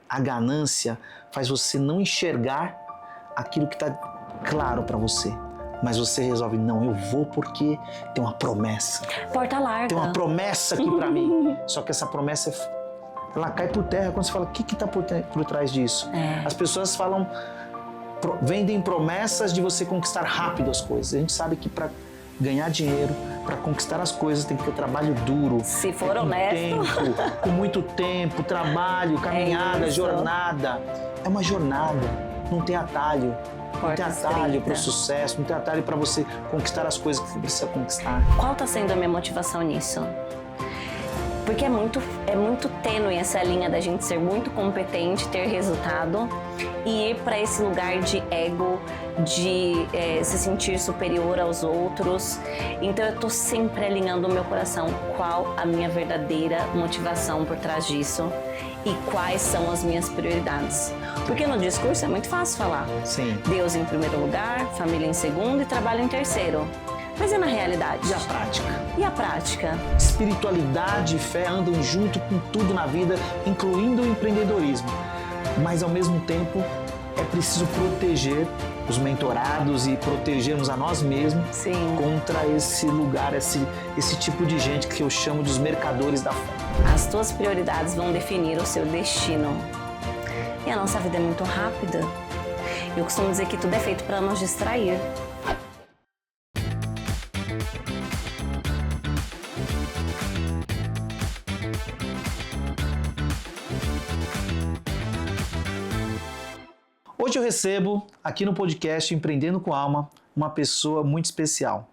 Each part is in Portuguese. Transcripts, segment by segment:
a ganância faz você não enxergar aquilo que está claro para você. Mas você resolve, não, eu vou porque tem uma promessa. Porta larga. Tem uma promessa aqui para mim. Só que essa promessa, ela cai por terra quando você fala, o que está por trás disso? As pessoas falam, vendem promessas de você conquistar rápido as coisas. A gente sabe que para ganhar dinheiro, para conquistar as coisas, tem que ter trabalho duro. Se for honesto. Com muito tempo, trabalho, caminhada, jornada. É uma jornada, não tem atalho. Não tem atalho para o sucesso, não tem atalho para você conquistar as coisas que você precisa conquistar. Qual está sendo a minha motivação nisso? Porque é muito tênue essa linha da gente ser muito competente, ter resultado e ir para esse lugar de ego, de se sentir superior aos outros. Então eu tô sempre alinhando o meu coração qual a minha verdadeira motivação por trás disso e quais são as minhas prioridades. Porque no discurso é muito fácil falar. Sim. Deus em primeiro lugar, família em segundo e trabalho em terceiro. Mas e na realidade? E a prática? E a prática? Espiritualidade e fé andam junto com tudo na vida, incluindo o empreendedorismo. Mas ao mesmo tempo é preciso proteger os mentorados e protegermos a nós mesmos contra esse lugar, esse tipo de gente que eu chamo de os mercadores da fé. As tuas prioridades vão definir o seu destino. E a nossa vida é muito rápida. Eu costumo dizer que tudo é feito para nos distrair. Hoje eu recebo aqui no podcast Empreendendo com Alma uma pessoa muito especial.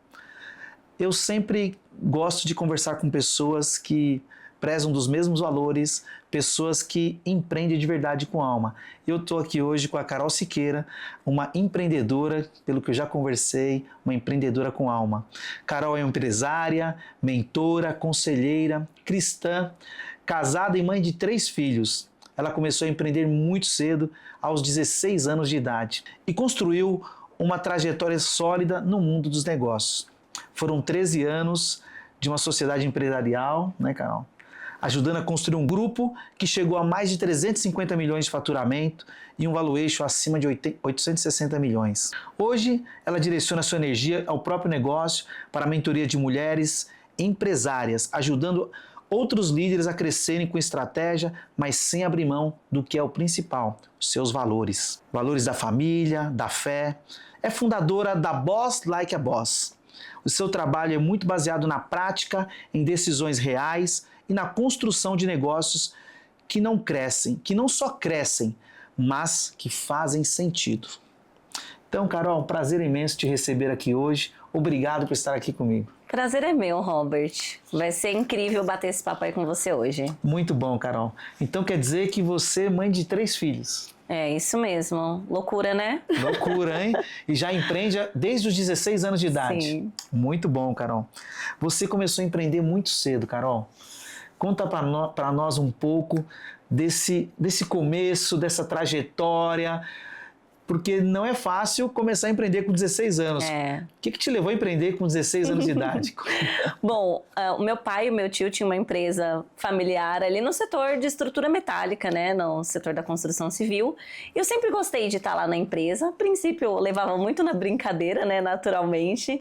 Eu sempre gosto de conversar com pessoas que prezam dos mesmos valores, pessoas que empreendem de verdade com alma. Eu estou aqui hoje com a Carol Siqueira, uma empreendedora, pelo que eu já conversei, uma empreendedora com alma. Carol é empresária, mentora, conselheira, cristã, casada e mãe de 3 filhos. Ela começou a empreender muito cedo, aos 16 anos de idade, e construiu uma trajetória sólida no mundo dos negócios. Foram 13 anos de uma sociedade empresarial, né, Carol? Ajudando a construir um grupo que chegou a mais de 350 milhões de faturamento e um valuation acima de 860 milhões. Hoje, ela direciona sua energia ao próprio negócio para a mentoria de mulheres empresárias, ajudando outros líderes a crescerem com estratégia, mas sem abrir mão do que é o principal, os seus valores. Valores da família, da fé. É fundadora da Boss Like a Boss. O seu trabalho é muito baseado na prática, em decisões reais e na construção de negócios que não crescem, que não só crescem, mas que fazem sentido. Então, Carol, um prazer imenso te receber aqui hoje. Obrigado por estar aqui comigo. Prazer é meu, Robert. Vai ser incrível bater esse papo aí com você hoje. Muito bom, Carol. Então quer dizer que você é mãe de 3 filhos. É isso mesmo. Loucura, né? Loucura, hein? E já empreende desde os 16 anos de idade. Sim. Muito bom, Carol. Você começou a empreender muito cedo, Carol. Conta para nós um pouco desse começo, dessa trajetória, porque não é fácil começar a empreender com 16 anos. O que te levou a empreender com 16 anos de idade? Bom, o meu pai e o meu tio tinham uma empresa familiar ali no setor de estrutura metálica, né? No setor da construção civil. Eu sempre gostei de estar lá na empresa. A princípio, eu levava muito na brincadeira, né? Naturalmente.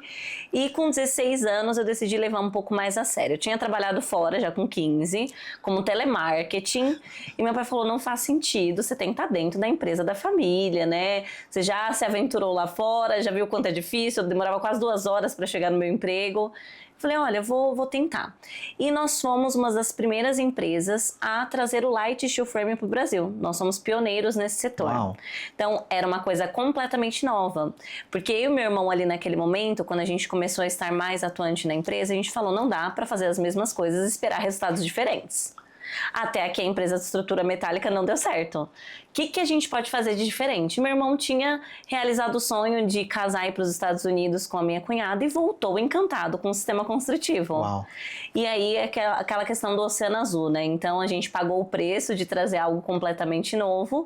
E com 16 anos, eu decidi levar um pouco mais a sério. Eu tinha trabalhado fora, já com 15, como telemarketing. E meu pai falou, não faz sentido, você tem que estar dentro da empresa da família, né? Você já se aventurou lá fora, já viu quanto é difícil, eu demorava quase 2 horas para chegar no meu emprego. Falei, olha, vou tentar. E nós fomos uma das primeiras empresas a trazer o Light Steel Frame para o Brasil. Nós somos pioneiros nesse setor. Uau. Então, era uma coisa completamente nova. Porque eu e meu irmão ali naquele momento, quando a gente começou a estar mais atuante na empresa, a gente falou, não dá para fazer as mesmas coisas e esperar resultados diferentes. Até que a empresa de estrutura metálica não deu certo. O que a gente pode fazer de diferente? Meu irmão tinha realizado o sonho de casar e ir para os Estados Unidos com a minha cunhada e voltou encantado com o sistema construtivo. Uau. E aí é aquela questão do oceano azul, né? Então a gente pagou o preço de trazer algo completamente novo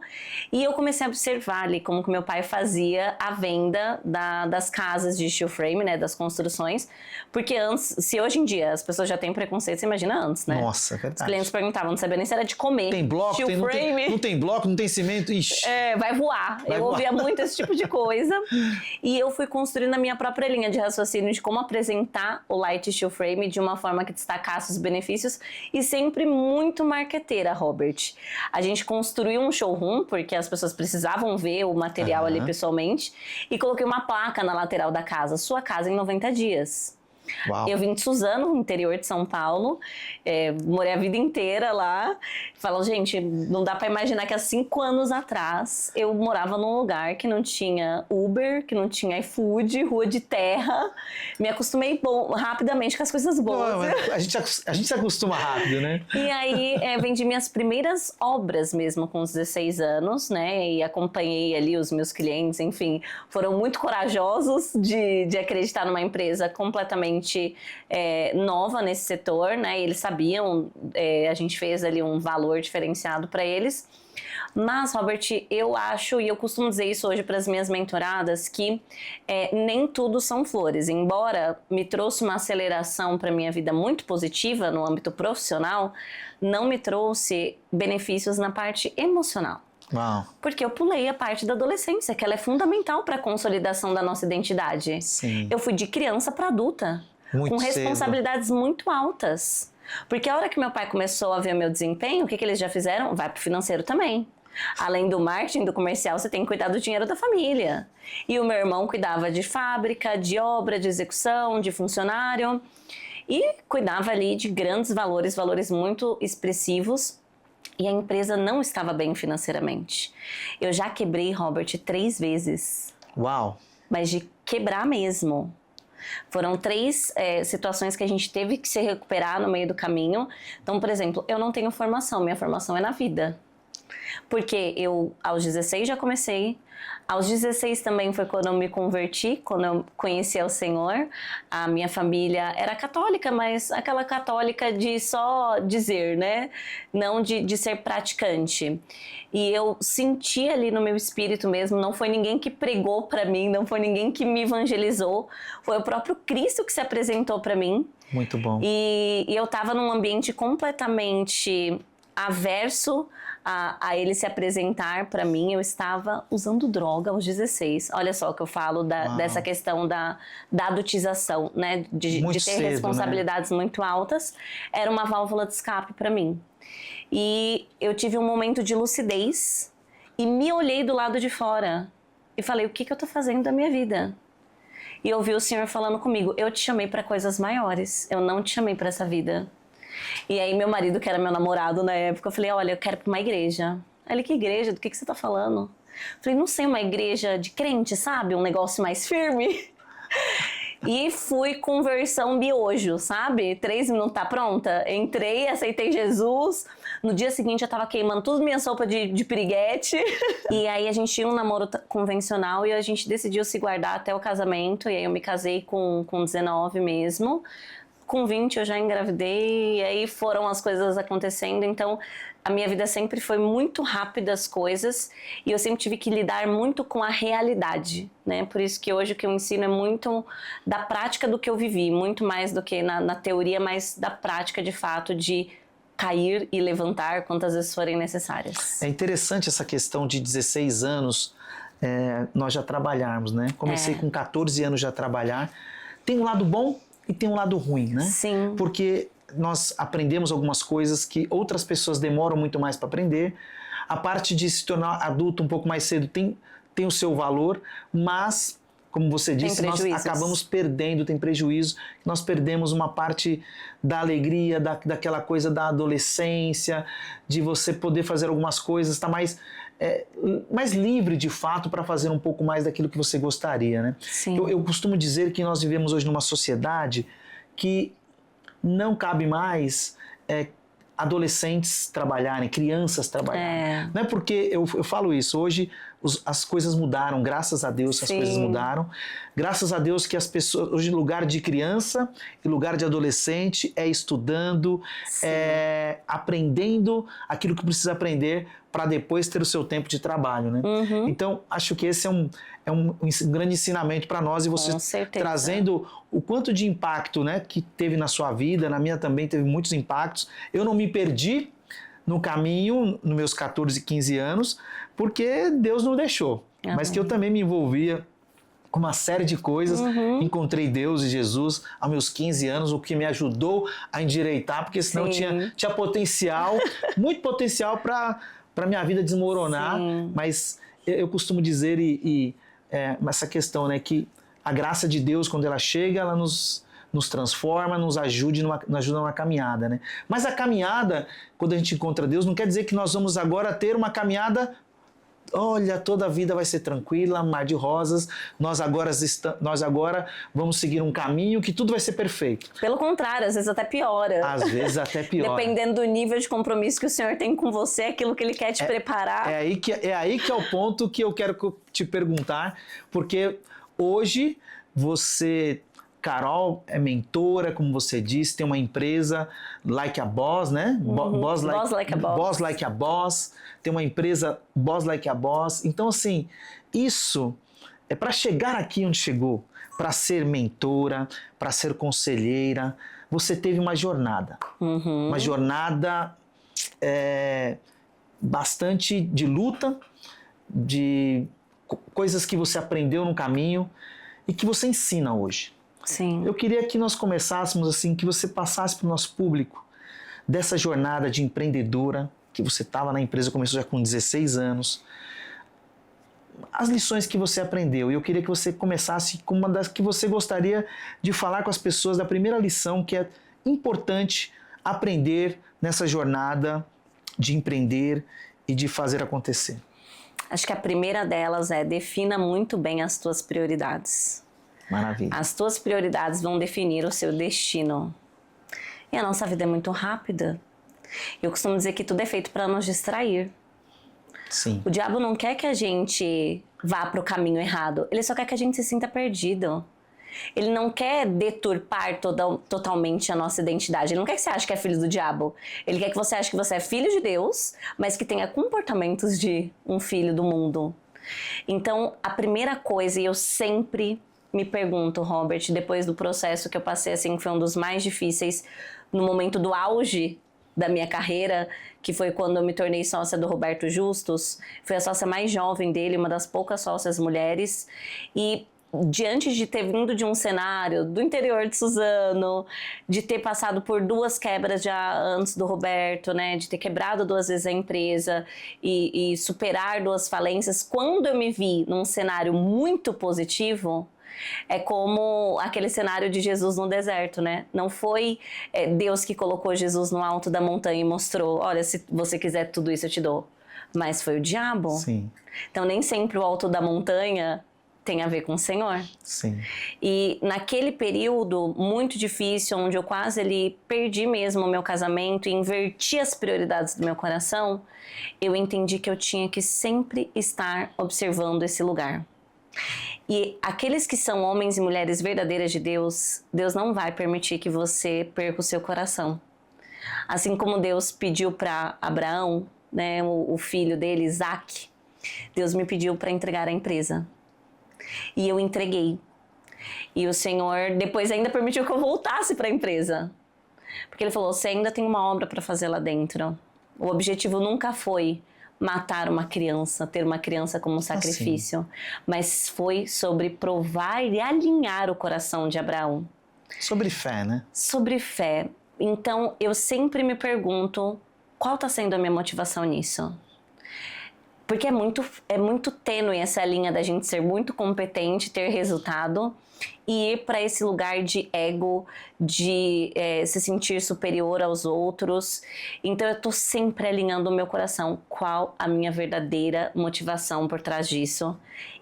e eu comecei a observar ali como que meu pai fazia a venda das casas de steel frame, né? Das construções, porque antes, se hoje em dia as pessoas já têm preconceito, você imagina antes, né? Nossa, é verdade. Os clientes perguntam, perguntava, não sabia nem se era de comer. Tem bloco, não tem bloco, não tem cimento, ixi. Vai voar. Eu ouvia muito esse tipo de coisa. E eu fui construindo a minha própria linha de raciocínio de como apresentar o Light Steel Frame de uma forma que destacasse os benefícios e sempre muito marqueteira, Robert. A gente construiu um showroom, porque as pessoas precisavam ver o material ali pessoalmente, e coloquei uma placa na lateral da casa, sua casa em 90 dias. Uau. Eu vim de Suzano, interior de São Paulo, morei a vida inteira lá. Falam, gente, não dá pra imaginar que há 5 anos atrás eu morava num lugar que não tinha Uber, que não tinha iFood, rua de terra. Me acostumei rapidamente com as coisas boas. Não, a gente se acostuma rápido, né? E aí vendi minhas primeiras obras mesmo com os 16 anos, né? E acompanhei ali os meus clientes, enfim, foram muito corajosos de acreditar numa empresa completamente nova nesse setor, né? E eles sabiam, a gente fez ali um valor diferenciado para eles. Mas, Robert, eu acho, e eu costumo dizer isso hoje para as minhas mentoradas, que nem tudo são flores. Embora me trouxe uma aceleração para minha vida muito positiva no âmbito profissional, não me trouxe benefícios na parte emocional. Uau. Porque eu pulei a parte da adolescência, que ela é fundamental para a consolidação da nossa identidade. Sim. Eu fui de criança para adulta, Muito com responsabilidades muito altas. Porque a hora que meu pai começou a ver o meu desempenho, o que eles já fizeram? Vai pro financeiro também. Além do marketing, do comercial, você tem que cuidar do dinheiro da família. E o meu irmão cuidava de fábrica, de obra, de execução, de funcionário. E cuidava ali de grandes valores muito expressivos. E a empresa não estava bem financeiramente. Eu já quebrei, Robert, 3 vezes. Uau! Mas de quebrar mesmo. Foram 3 situações que a gente teve que se recuperar no meio do caminho. Então, por exemplo, eu não tenho formação, minha formação é na vida. Porque eu, aos 16, já comecei. Aos 16 também foi quando eu me converti, quando eu conheci o Senhor. A minha família era católica, mas aquela católica de só dizer, né? Não de ser praticante. E eu senti ali no meu espírito mesmo, não foi ninguém que pregou para mim, não foi ninguém que me evangelizou, foi o próprio Cristo que se apresentou para mim. Muito bom. E eu estava num ambiente completamente averso a ele se apresentar para mim. Eu estava usando droga aos 16. Olha só o que eu falo dessa questão da adultização, né? De ter cedo, responsabilidades, né? Muito altas. Era uma válvula de escape para mim. E eu tive um momento de lucidez e me olhei do lado de fora e falei, o que eu tô fazendo da minha vida? E eu ouvi o Senhor falando comigo, eu te chamei para coisas maiores, eu não te chamei para essa vida. E aí meu marido, que era meu namorado na época, eu falei, olha, eu quero ir pra uma igreja. Aí ele, que igreja? Do que você tá falando? Eu falei, não sei, uma igreja de crente, sabe? Um negócio mais firme. E fui com versão miojo, sabe? 3 minutos, tá pronta? Entrei, aceitei Jesus. No dia seguinte eu tava queimando todas as minhas roupas de piriguete. E aí a gente tinha um namoro convencional e a gente decidiu se guardar até o casamento. E aí eu me casei com 19 mesmo. Com 20 eu já engravidei, e aí foram as coisas acontecendo, então a minha vida sempre foi muito rápida as coisas, e eu sempre tive que lidar muito com a realidade, né? Por isso que hoje o que eu ensino é muito da prática do que eu vivi, muito mais do que na teoria, mas da prática de fato de cair e levantar quantas vezes forem necessárias. É interessante essa questão de 16 anos nós já trabalharmos, né? Comecei com 14 anos já a trabalhar. Tem um lado bom e tem um lado ruim, né? Sim. Porque nós aprendemos algumas coisas que outras pessoas demoram muito mais para aprender. A parte de se tornar adulto um pouco mais cedo tem o seu valor, mas, como você disse, nós acabamos perdendo, tem prejuízo. Nós perdemos uma parte da alegria, daquela coisa da adolescência, de você poder fazer algumas coisas, estar mais livre de fato para fazer um pouco mais daquilo que você gostaria, né? Sim. Eu costumo dizer que nós vivemos hoje numa sociedade que não cabe mais adolescentes trabalharem, crianças trabalharem. Não é porque eu falo isso, hoje as coisas mudaram, graças a Deus as coisas mudaram. Graças a Deus que as pessoas, hoje lugar de criança e lugar de adolescente é estudando, aprendendo aquilo que precisa aprender para depois ter o seu tempo de trabalho, né? Uhum. Então, acho que esse é um grande ensinamento para nós, e você trazendo o quanto de impacto, né, que teve na sua vida, na minha também teve muitos impactos. Eu não me perdi, no caminho, nos meus 14, 15 anos, porque Deus não deixou. Amém. Mas que eu também me envolvia com uma série de coisas. Encontrei Deus e Jesus aos meus 15 anos, o que me ajudou a endireitar, porque senão tinha potencial, muito potencial para minha vida desmoronar. Sim. Mas eu costumo dizer, essa questão, né, que a graça de Deus, quando ela chega, ela nos transforma, nos ajuda numa caminhada, né? Mas a caminhada, quando a gente encontra Deus, não quer dizer que nós vamos agora ter uma caminhada, olha, toda a vida vai ser tranquila, mar de rosas, nós agora vamos seguir um caminho que tudo vai ser perfeito. Pelo contrário, às vezes até piora. Às vezes até piora. Dependendo do nível de compromisso que o Senhor tem com você, aquilo que Ele quer te preparar. É aí que é o ponto que eu quero te perguntar, porque hoje você... Carol é mentora, como você disse, tem uma empresa Like a Boss, né? Boss Like a Boss. Tem uma empresa Boss Like a Boss. Então, assim, isso é para chegar aqui onde chegou, para ser mentora, para ser conselheira. Você teve uma jornada. Uma jornada bastante de luta, de coisas que você aprendeu no caminho e que você ensina hoje. Sim. Eu queria que nós começássemos assim, que você passasse para o nosso público dessa jornada de empreendedora, que você estava na empresa, começou já com 16 anos, as lições que você aprendeu. E eu queria que você começasse com uma das que você gostaria de falar com as pessoas, da primeira lição que é importante aprender nessa jornada de empreender e de fazer acontecer. Acho que a primeira delas é: defina muito bem as tuas prioridades. Maravilha. As tuas prioridades vão definir o seu destino. E a nossa vida é muito rápida. Eu costumo dizer que tudo é feito para nos distrair. Sim. O diabo não quer que a gente vá para o caminho errado. Ele só quer que a gente se sinta perdido. Ele não quer deturpar totalmente a nossa identidade. Ele não quer que você ache que é filho do diabo. Ele quer que você ache que você é filho de Deus, mas que tenha comportamentos de um filho do mundo. Então, a primeira coisa, e eu sempre me pergunto, Robert, depois do processo que eu passei, assim, que foi um dos mais difíceis, no momento do auge da minha carreira, que foi quando eu me tornei sócia do Roberto Justus, fui a sócia mais jovem dele, uma das poucas sócias mulheres, e diante de ter vindo de um cenário do interior de Suzano, de ter passado por 2 quebras já antes do Roberto, né, de ter quebrado 2 vezes a empresa e superar 2 falências, quando eu me vi num cenário muito positivo, é como aquele cenário de Jesus no deserto, né? Não foi Deus que colocou Jesus no alto da montanha e mostrou, olha, se você quiser tudo isso eu te dou. Mas foi o diabo. Sim. Então nem sempre o alto da montanha tem a ver com o Senhor. Sim. E naquele período muito difícil, onde eu quase ali perdi mesmo o meu casamento e inverti as prioridades do meu coração, eu entendi que eu tinha que sempre estar observando esse lugar. E aqueles que são homens e mulheres verdadeiras de Deus, Deus não vai permitir que você perca o seu coração. Assim como Deus pediu para Abraão, né, o filho dele, Isaac, Deus me pediu para entregar a empresa. E eu entreguei. E o Senhor depois ainda permitiu que eu voltasse para a empresa. Porque Ele falou, você ainda tem uma obra para fazer lá dentro. O objetivo nunca foi matar uma criança, ter uma criança como um sacrifício, mas foi sobre provar e alinhar o coração de Abraão. Sobre fé, né? Sobre fé. Então, eu sempre me pergunto, qual está sendo a minha motivação nisso? Porque é muito tênue essa linha da gente ser muito competente, ter resultado e ir para esse lugar de ego, de se sentir superior aos outros. Então eu estou sempre alinhando o meu coração. Qual a minha verdadeira motivação por trás disso?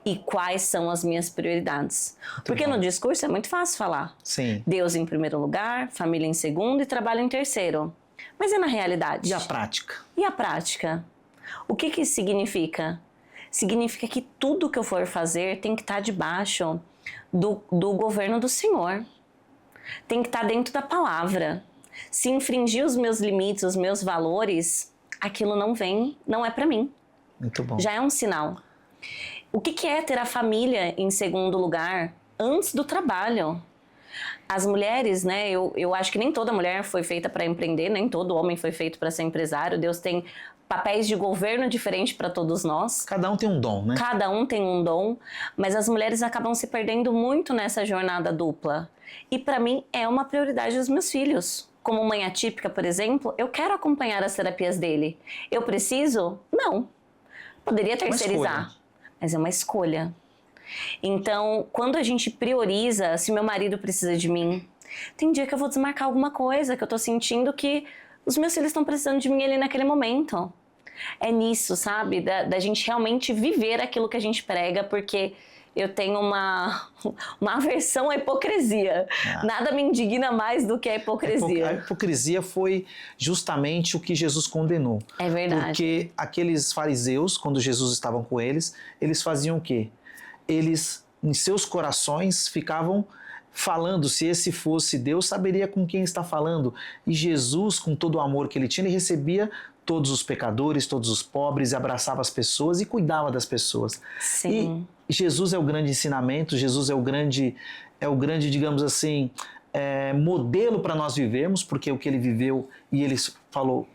E quais são as minhas prioridades? Porque no discurso é muito fácil falar. Sim. Deus em primeiro lugar, família em segundo e trabalho em terceiro. Mas e na realidade? E a prática? E a prática? O que isso significa? Significa que tudo que eu for fazer tem que estar debaixo do governo do Senhor. Tem que estar dentro da palavra. Se infringir os meus limites, os meus valores, aquilo não é para mim. Muito bom. Já é um sinal. O que é ter a família em segundo lugar antes do trabalho? As mulheres, né, eu acho que nem toda mulher foi feita para empreender, nem todo homem foi feito para ser empresário. Deus tem papéis de governo diferentes para todos nós. Cada um tem um dom, né? Cada um tem um dom, mas as mulheres acabam se perdendo muito nessa jornada dupla. E para mim é uma prioridade dos meus filhos. Como mãe atípica, por exemplo, eu quero acompanhar as terapias dele. Eu preciso? Não. Poderia terceirizar, mas é uma escolha. Então, quando a gente prioriza, se meu marido precisa de mim, tem dia que eu vou desmarcar alguma coisa, que eu tô sentindo que os meus filhos estão precisando de mim ali naquele momento. É nisso, sabe? Da gente realmente viver aquilo que a gente prega, porque eu tenho uma aversão à hipocrisia. Nada me indigna mais do que a hipocrisia. A hipocrisia foi justamente o que Jesus condenou. É verdade. Porque aqueles fariseus, quando Jesus estava com eles faziam o quê? Eles, em seus corações, ficavam falando, se esse fosse Deus, saberia com quem está falando. E Jesus, com todo o amor que ele tinha, ele recebia todos os pecadores, todos os pobres, abraçava as pessoas e cuidava das pessoas. Sim. E Jesus é o grande ensinamento, Jesus é o grande, digamos assim, modelo para nós vivermos, porque o que ele viveu e ele falou,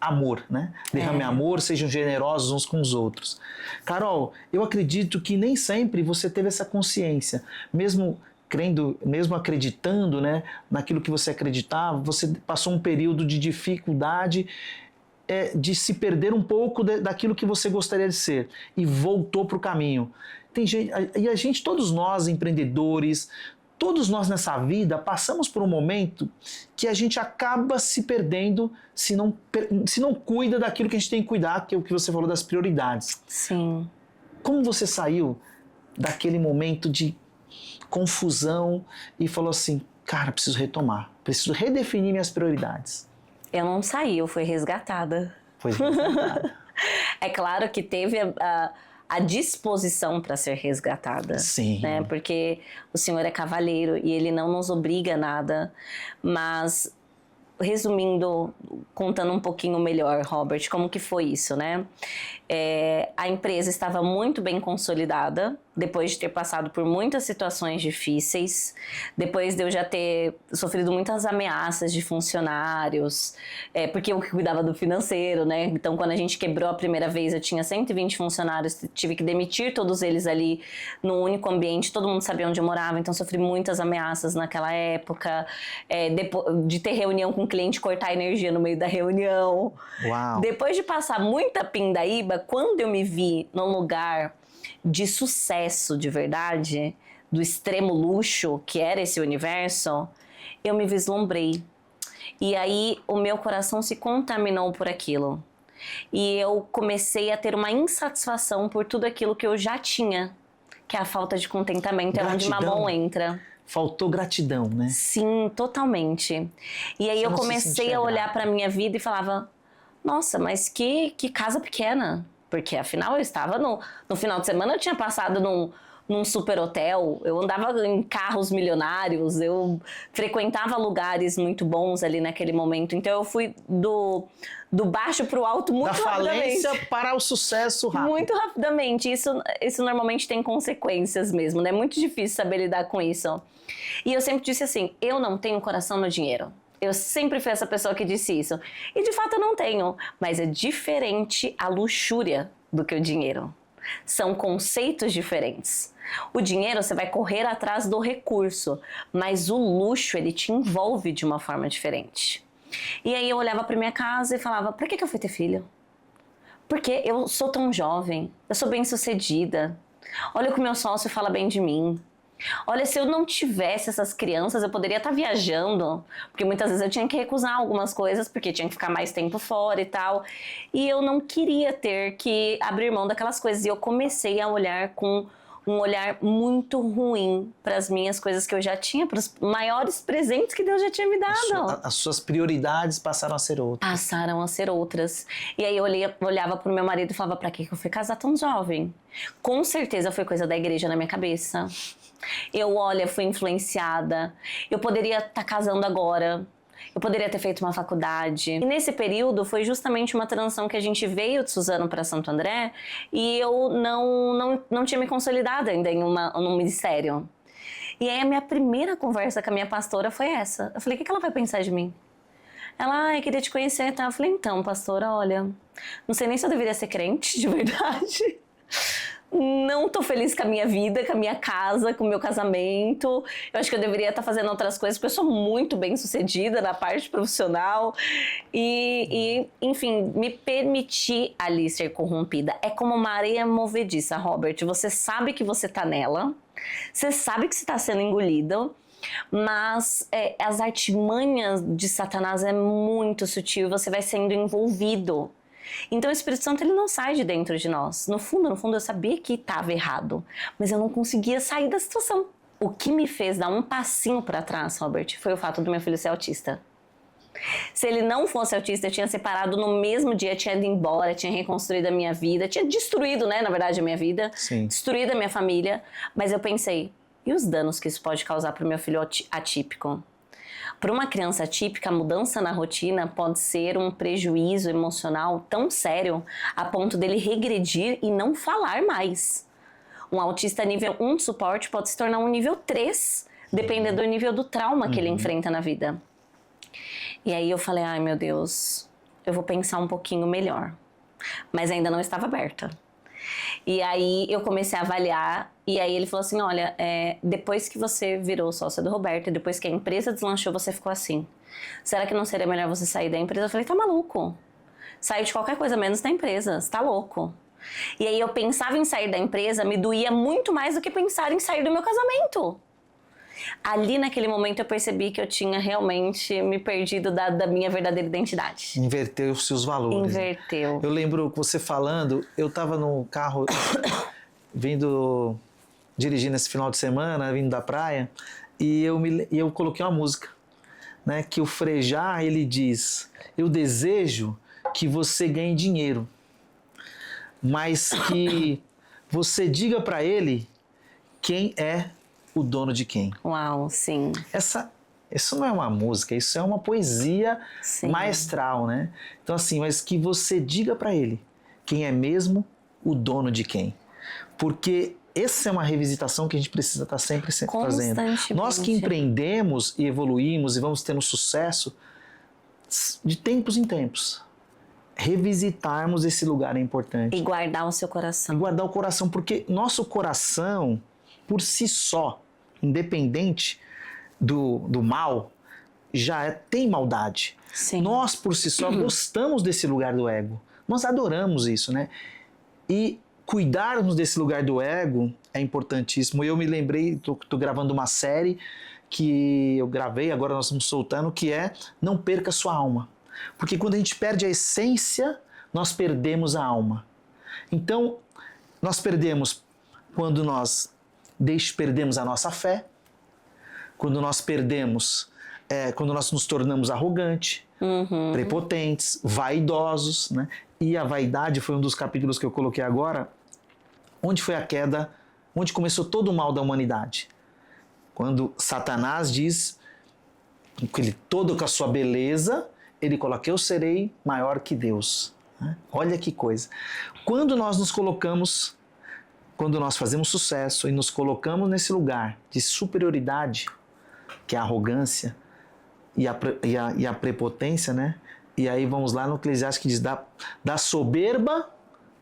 amor, né? Derrame amor, sejam generosos uns com os outros. Carol, eu acredito que nem sempre você teve essa consciência, mesmo crendo, mesmo acreditando, né, naquilo que você acreditava, você passou um período de dificuldade, de se perder um pouco daquilo que você gostaria de ser e voltou para o caminho. Tem gente, e a gente, todos nós empreendedores, todos nós nessa vida passamos por um momento que a gente acaba se perdendo se não cuida daquilo que a gente tem que cuidar, que é o que você falou das prioridades. Sim. Como você saiu daquele momento de confusão e falou assim, cara, preciso retomar, preciso redefinir minhas prioridades? Eu não saí, eu fui resgatada. Foi resgatada. É claro que teve a disposição para ser resgatada. Sim. Né? Porque o Senhor é cavalheiro e Ele não nos obriga a nada. Mas, resumindo, contando um pouquinho melhor, Robert, como que foi isso, né? A empresa estava muito bem consolidada, depois de ter passado por muitas situações difíceis, depois de eu já ter sofrido muitas ameaças de funcionários, porque eu cuidava do financeiro, né? Então, quando a gente quebrou a primeira vez, eu tinha 120 funcionários, tive que demitir todos eles ali num único ambiente, todo mundo sabia onde eu morava, então sofri muitas ameaças naquela época, de ter reunião com o cliente, cortar a energia no meio da reunião. Uau. Depois de passar muita pindaíba, quando eu me vi num lugar de sucesso de verdade, do extremo luxo que era esse universo, eu me vislumbrei. E aí o meu coração se contaminou por aquilo. E eu comecei a ter uma insatisfação por tudo aquilo que eu já tinha, que é a falta de contentamento, Gratidão. é onde Mamon entra. Faltou gratidão, né? Sim, totalmente. E aí eu comecei a olhar para a minha vida e falava, nossa, mas que casa pequena. Porque afinal eu estava no final de semana, eu tinha passado num super hotel, eu andava em carros milionários, eu frequentava lugares muito bons ali naquele momento. Então eu fui do baixo para o alto muito rapidamente. Da falência para o sucesso rápido. Muito rapidamente. Isso normalmente tem consequências mesmo, né? É muito difícil saber lidar com isso. E eu sempre disse assim, eu não tenho coração no dinheiro. Eu sempre fui essa pessoa que disse isso. E de fato eu não tenho. Mas é diferente a luxúria do que o dinheiro. São conceitos diferentes. O dinheiro você vai correr atrás do recurso. Mas o luxo ele te envolve de uma forma diferente. E aí eu olhava para minha casa e falava, pra que eu fui ter filho? Porque eu sou tão jovem. Eu sou bem sucedida. Olha o que o meu sócio fala bem de mim. Olha, se eu não tivesse essas crianças, eu poderia estar viajando, porque muitas vezes eu tinha que recusar algumas coisas, porque tinha que ficar mais tempo fora e tal, e eu não queria ter que abrir mão daquelas coisas, e eu comecei a olhar com um olhar muito ruim para as minhas coisas que eu já tinha, para os maiores presentes que Deus já tinha me dado. As suas prioridades passaram a ser outras. Passaram a ser outras. E aí eu olhava pro meu marido e falava, pra que eu fui casar tão jovem? Com certeza foi coisa da igreja na minha cabeça. Fui influenciada. Eu poderia estar casando agora. Eu poderia ter feito uma faculdade. E nesse período foi justamente uma transição que a gente veio de Suzano para Santo André e eu não tinha me consolidado ainda num ministério. E aí a minha primeira conversa com a minha pastora foi essa. Eu falei, o que ela vai pensar de mim? Ela, queria te conhecer, tá? Eu falei, então, pastora, olha, não sei nem se eu deveria ser crente, de verdade. Não tô feliz com a minha vida, com a minha casa, com o meu casamento. Eu acho que eu deveria estar fazendo outras coisas, porque eu sou muito bem sucedida na parte profissional. Enfim, me permitir ali ser corrompida. É como uma areia movediça, Robert. Você sabe que você tá nela, você sabe que você tá sendo engolido, mas as artimanhas de Satanás é muito sutil, você vai sendo envolvido. Então o Espírito Santo ele não sai de dentro de nós. No fundo eu sabia que estava errado, mas eu não conseguia sair da situação. O que me fez dar um passinho para trás, Robert, foi o fato do meu filho ser autista. Se ele não fosse autista, eu tinha separado no mesmo dia, tinha ido embora, tinha reconstruído a minha vida, tinha destruído, né, na verdade, a minha vida, Sim. Destruído a minha família, mas eu pensei, e os danos que isso pode causar para o meu filho atípico? Para uma criança atípica, a mudança na rotina pode ser um prejuízo emocional tão sério a ponto dele regredir e não falar mais. Um autista nível 1 de suporte pode se tornar um nível 3, dependendo do nível do trauma que ele enfrenta na vida. E aí eu falei, ai meu Deus, eu vou pensar um pouquinho melhor. Mas ainda não estava aberta. E aí eu comecei a avaliar, e aí ele falou assim, olha, depois que você virou sócia do Roberto, depois que a empresa deslanchou, você ficou assim. Será que não seria melhor você sair da empresa? Eu falei, tá maluco? Sair de qualquer coisa menos da empresa, você tá louco? E aí eu pensava em sair da empresa, me doía muito mais do que pensar em sair do meu casamento. Ali naquele momento eu percebi que eu tinha realmente me perdido da minha verdadeira identidade. Inverteu-se os valores. Inverteu. Né? Eu lembro você falando, eu estava no carro dirigindo esse final de semana, vindo da praia, e eu coloquei uma música, né, que o Frejá, ele diz, eu desejo que você ganhe dinheiro, mas que você diga para ele quem é o dono de quem. Uau, sim. Isso não é uma música, isso é uma poesia Sim. maestral, né? Então assim, mas que você diga para ele quem é mesmo o dono de quem. Porque essa é uma revisitação que a gente precisa estar sempre fazendo. Nós que empreendemos e evoluímos e vamos tendo sucesso, de tempos em tempos, revisitarmos esse lugar é importante. E guardar o seu coração. E guardar o coração, porque nosso coração, por si só, independente do mal, já tem maldade. Sim. Nós, por si só, gostamos desse lugar do ego. Nós adoramos isso, né? E cuidarmos desse lugar do ego é importantíssimo. Eu me lembrei, tô gravando uma série que eu gravei, agora nós estamos soltando, que é Não Perca Sua Alma. Porque quando a gente perde a essência, nós perdemos a alma. Então, nós perdemos quando nós perdemos a nossa fé, quando nós perdemos, quando nós nos tornamos arrogantes, prepotentes, vaidosos, né? E a vaidade foi um dos capítulos que eu coloquei agora, onde foi a queda, onde começou todo o mal da humanidade. Quando Satanás diz que ele, todo com a sua beleza, ele coloca, eu serei maior que Deus. Né? Olha que coisa. Quando nós fazemos sucesso e nos colocamos nesse lugar de superioridade, que é a arrogância e a prepotência, né? E aí vamos lá no Eclesiastes que diz, da soberba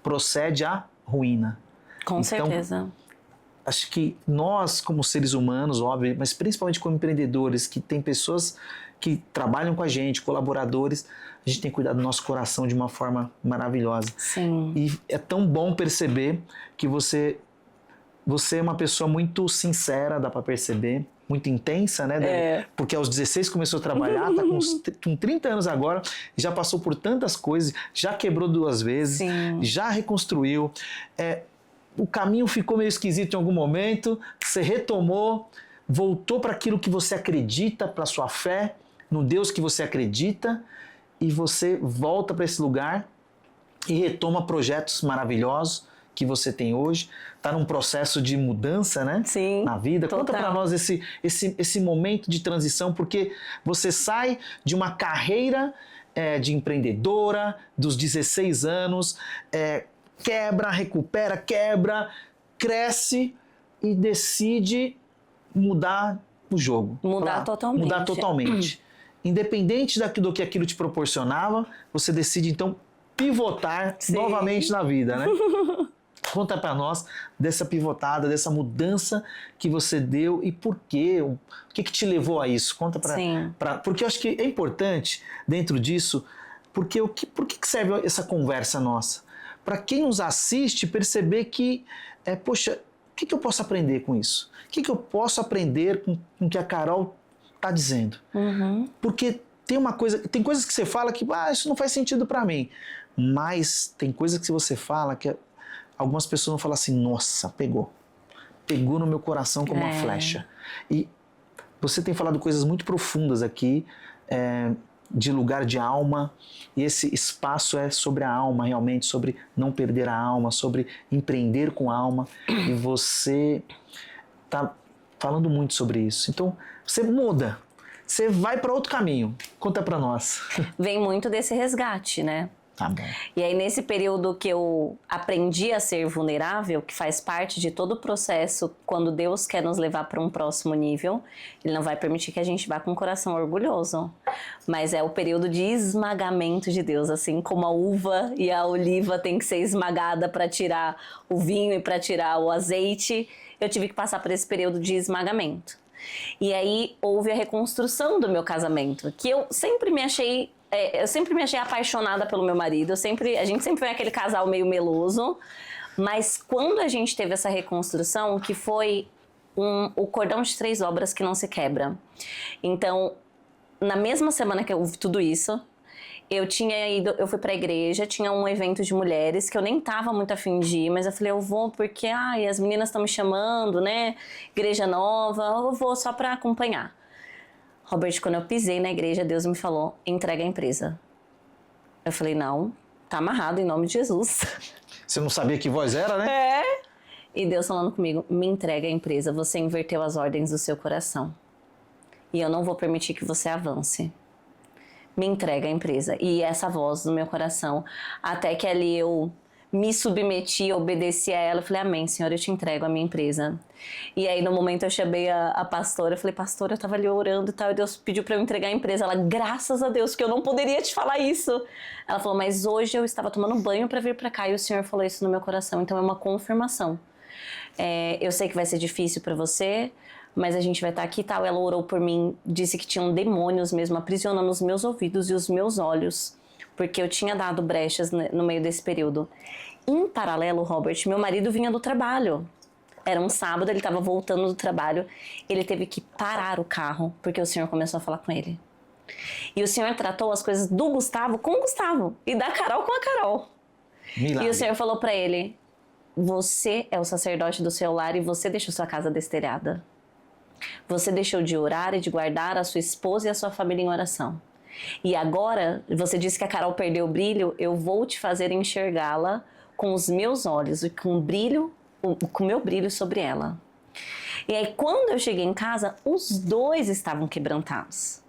procede a ruína. Com certeza. Acho que nós, como seres humanos, óbvio, mas principalmente como empreendedores, que tem pessoas que trabalham com a gente, colaboradores, a gente tem que cuidar do nosso coração de uma forma maravilhosa. Sim. E é tão bom perceber que você é uma pessoa muito sincera, dá para perceber, muito intensa, né? Porque aos 16 começou a trabalhar, tá com 30 anos agora, já passou por tantas coisas, já quebrou 2 vezes, Sim. já reconstruiu. O caminho ficou meio esquisito em algum momento, você retomou, voltou para aquilo que você acredita, para a sua fé, no Deus que você acredita, e você volta para esse lugar e retoma projetos maravilhosos que você tem hoje, está num processo de mudança, né? Sim, na vida. total. Conta para nós esse momento de transição, porque você sai de uma carreira de empreendedora, dos 16 anos, quebra, recupera, quebra, cresce e decide mudar o jogo. Mudar totalmente. Mudar totalmente. Independente do que aquilo te proporcionava, você decide então pivotar novamente na vida, né? Conta para nós dessa pivotada, dessa mudança que você deu e por quê? O que te levou a isso? Conta para... Porque eu acho que é importante, dentro disso, porque por que serve essa conversa nossa? Para quem nos assiste perceber que, poxa, o que eu posso aprender com isso? O que eu posso aprender com o que a Carol está dizendo? Uhum. Porque tem coisas que você fala que isso não faz sentido para mim, mas tem coisas que você fala que algumas pessoas vão falar assim, nossa, pegou no meu coração como uma flecha. E você tem falado coisas muito profundas aqui, de lugar de alma, e esse espaço é sobre a alma, realmente, sobre não perder a alma, sobre empreender com a alma, e você está falando muito sobre isso. Então, você muda, você vai para outro caminho. Conta para nós. Vem muito desse resgate, né? Tá bom. E aí, nesse período que eu aprendi a ser vulnerável, que faz parte de todo o processo, quando Deus quer nos levar para um próximo nível, Ele não vai permitir que a gente vá com o coração orgulhoso. Mas é o período de esmagamento de Deus, assim como a uva e a oliva tem que ser esmagada para tirar o vinho e para tirar o azeite, eu tive que passar por esse período de esmagamento. E aí houve a reconstrução do meu casamento, que eu sempre me achei apaixonada pelo meu marido, a gente sempre foi aquele casal meio meloso, mas quando a gente teve essa reconstrução, que foi o cordão de 3 obras que não se quebra. Então, na mesma semana que eu ouvi tudo isso, eu fui pra igreja, tinha um evento de mulheres que eu nem tava muito afim de ir, mas eu falei, eu vou porque as meninas estão me chamando, né? Igreja nova, eu vou só pra acompanhar. Robert, quando eu pisei na igreja, Deus me falou, entrega a empresa. Eu falei, não, tá amarrado em nome de Jesus. Você não sabia que voz era, né? E Deus falando comigo, me entrega a empresa, você inverteu as ordens do seu coração. E eu não vou permitir que você avance. Me entrega a empresa. E essa voz no meu coração, até que ali eu me submeti, obedeci a ela, eu falei, amém, Senhor, eu te entrego a minha empresa. E aí no momento eu chamei a pastora, eu falei, pastora, eu tava ali orando e tal, e Deus pediu pra eu entregar a empresa. Ela, graças a Deus, que eu não poderia te falar isso. Ela falou, mas hoje eu estava tomando banho pra vir pra cá e o Senhor falou isso no meu coração, então é uma confirmação. Eu sei que vai ser difícil pra você, mas a gente vai estar aqui e tal. Ela orou por mim, disse que tinham demônios mesmo aprisionando os meus ouvidos e os meus olhos, porque eu tinha dado brechas no meio desse período. Em paralelo, Robert, meu marido vinha do trabalho. Era um sábado, ele estava voltando do trabalho. Ele teve que parar o carro, porque o Senhor começou a falar com ele. E o Senhor tratou as coisas do Gustavo com o Gustavo e da Carol com a Carol. Milagre. E o Senhor falou para ele, você é o sacerdote do seu lar e você deixou sua casa destelhada. Você deixou de orar e de guardar a sua esposa e a sua família em oração. E agora, você disse que a Carol perdeu o brilho, eu vou te fazer enxergá-la com os meus olhos e com o meu brilho sobre ela. E aí, quando eu cheguei em casa, os dois estavam quebrantados.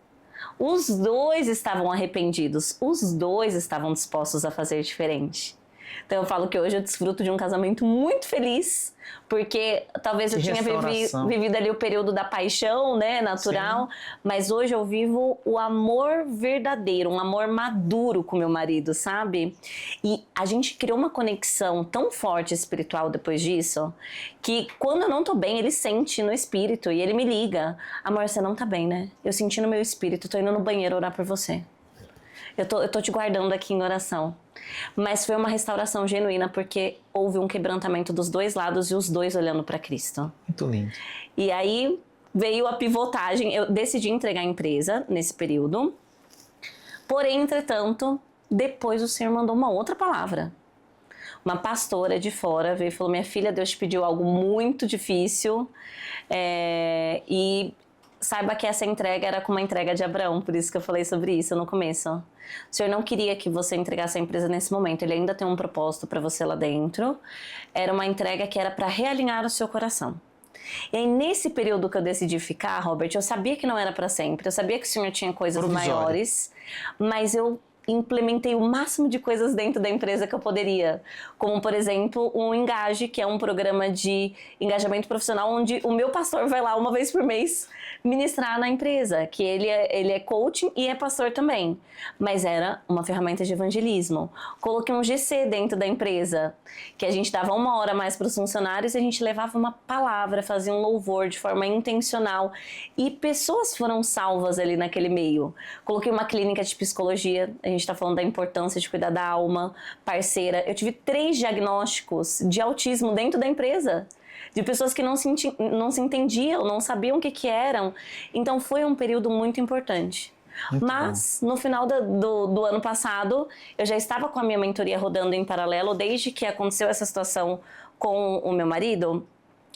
Os dois estavam arrependidos. Os dois estavam dispostos a fazer diferente. Então eu falo que hoje eu desfruto de um casamento muito feliz, porque talvez eu tinha vivido ali o período da paixão, né, natural, sim, mas hoje eu vivo o amor verdadeiro, um amor maduro com meu marido, sabe? E a gente criou uma conexão tão forte espiritual depois disso, que quando eu não tô bem, ele sente no espírito e ele me liga, amor, você não tá bem, né? Eu senti no meu espírito, tô indo no banheiro orar por você. Eu tô te guardando aqui em oração. Mas foi uma restauração genuína, porque houve um quebrantamento dos dois lados e os dois olhando para Cristo. Muito lindo. E aí veio a pivotagem. Eu decidi entregar a empresa nesse período. Porém, entretanto, depois o Senhor mandou uma outra palavra. Uma pastora de fora veio e falou, minha filha, Deus te pediu algo muito difícil. E saiba que essa entrega era como a entrega de Abraão, por isso que eu falei sobre isso no começo. O Senhor não queria que você entregasse a empresa nesse momento, Ele ainda tem um propósito para você lá dentro. Era uma entrega que era para realinhar o seu coração. E aí, nesse período que eu decidi ficar, Robert, eu sabia que não era para sempre, eu sabia que o Senhor tinha coisas maiores, mas eu implementei o máximo de coisas dentro da empresa que eu poderia. Como, por exemplo, o Engaje, que é um programa de engajamento profissional onde o meu pastor vai lá uma vez por mês ministrar na empresa, que ele é coaching e é pastor também. Mas era uma ferramenta de evangelismo. Coloquei um GC dentro da empresa, que a gente dava 1 hora a mais para os funcionários e a gente levava uma palavra, fazia um louvor de forma intencional. E pessoas foram salvas ali naquele meio. Coloquei uma clínica de psicologia, a gente está falando da importância de cuidar da alma, parceira. Eu tive 3 diagnósticos de autismo dentro da empresa, de pessoas que não se entendiam, não sabiam o que eram. Então foi um período muito importante. Mas no final do ano passado, eu já estava com a minha mentoria rodando em paralelo, desde que aconteceu essa situação com o meu marido.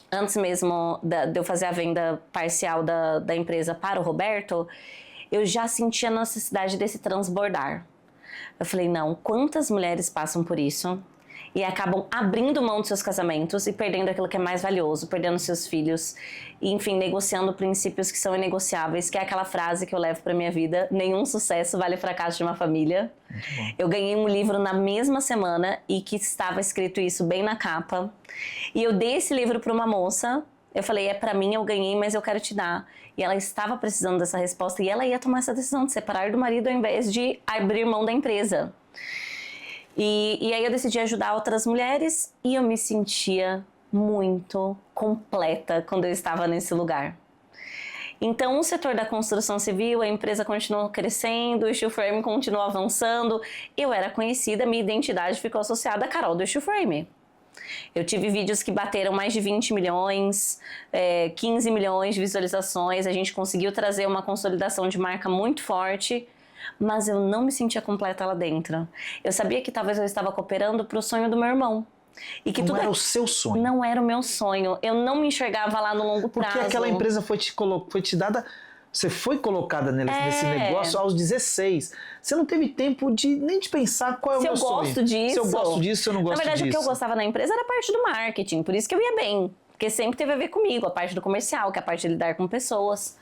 Antes mesmo de eu fazer a venda parcial da empresa para o Roberto, eu já sentia a necessidade desse transbordar. Eu falei, não, quantas mulheres passam por isso e acabam abrindo mão dos seus casamentos e perdendo aquilo que é mais valioso, perdendo seus filhos, e, enfim, negociando princípios que são inegociáveis, que é aquela frase que eu levo para minha vida: nenhum sucesso vale o fracasso de uma família. Eu ganhei um livro na mesma semana e que estava escrito isso bem na capa, e eu dei esse livro para uma moça. Eu falei, é pra mim, eu ganhei, mas eu quero te dar. E ela estava precisando dessa resposta e ela ia tomar essa decisão de separar do marido ao invés de abrir mão da empresa. E aí eu decidi ajudar outras mulheres e eu me sentia muito completa quando eu estava nesse lugar. Então, o setor da construção civil, a empresa continuou crescendo, o Steel Frame continuou avançando. Eu era conhecida, minha identidade ficou associada a Carol do Steel Frame. Eu tive vídeos que bateram mais de 20 milhões, 15 milhões de visualizações. A gente conseguiu trazer uma consolidação de marca muito forte, mas eu não me sentia completa lá dentro. Eu sabia que talvez eu estava cooperando para o sonho do meu irmão. E que não tudo era o seu sonho. Não era o meu sonho. Eu não me enxergava lá no longo prazo. Porque aquela empresa foi te dada... Você foi colocada nesse negócio aos 16. Você não teve tempo nem de pensar qual é o meu sonho. Se eu gosto disso. Se eu gosto disso, se eu não gosto disso. Na verdade, o que eu gostava na empresa era a parte do marketing. Por isso que eu ia bem. Porque sempre teve a ver comigo. A parte do comercial, que é a parte de lidar com pessoas.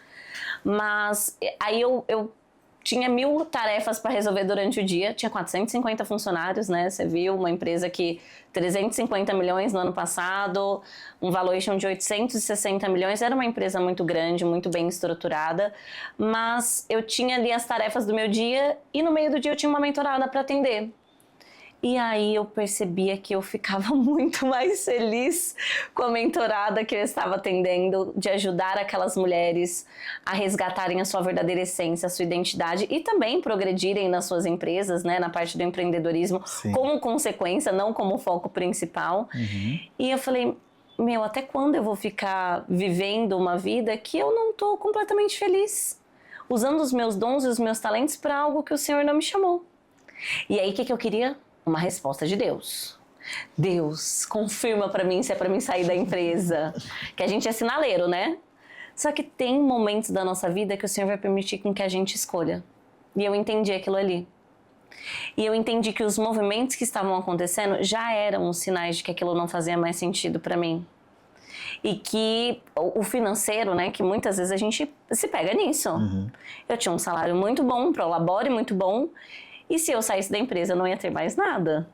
Mas aí eu tinha 1000 tarefas para resolver durante o dia. Tinha 450 funcionários, né? Você viu, uma empresa que 350 milhões no ano passado, um valuation de 860 milhões. Era uma empresa muito grande, muito bem estruturada. Mas eu tinha ali as tarefas do meu dia e no meio do dia eu tinha uma mentorada para atender. E aí eu percebia que eu ficava muito mais feliz com a mentorada que eu estava atendendo, de ajudar aquelas mulheres a resgatarem a sua verdadeira essência, a sua identidade e também progredirem nas suas empresas, né, na parte do empreendedorismo. Sim. Como consequência, não como foco principal. E eu falei, até quando eu vou ficar vivendo uma vida que eu não estou completamente feliz? Usando os meus dons e os meus talentos para algo que o Senhor não me chamou. E aí o que eu queria? Uma resposta de Deus. Deus, confirma para mim se é para mim sair da empresa. Que a gente é sinaleiro, né? Só que tem momentos da nossa vida que o Senhor vai permitir com que a gente escolha. E eu entendi aquilo ali. E eu entendi que os movimentos que estavam acontecendo já eram os sinais de que aquilo não fazia mais sentido para mim. E que o financeiro, né, que muitas vezes a gente se pega nisso. Eu tinha um salário muito bom, um prolabore muito bom. E se eu saísse da empresa, eu não ia ter mais nada.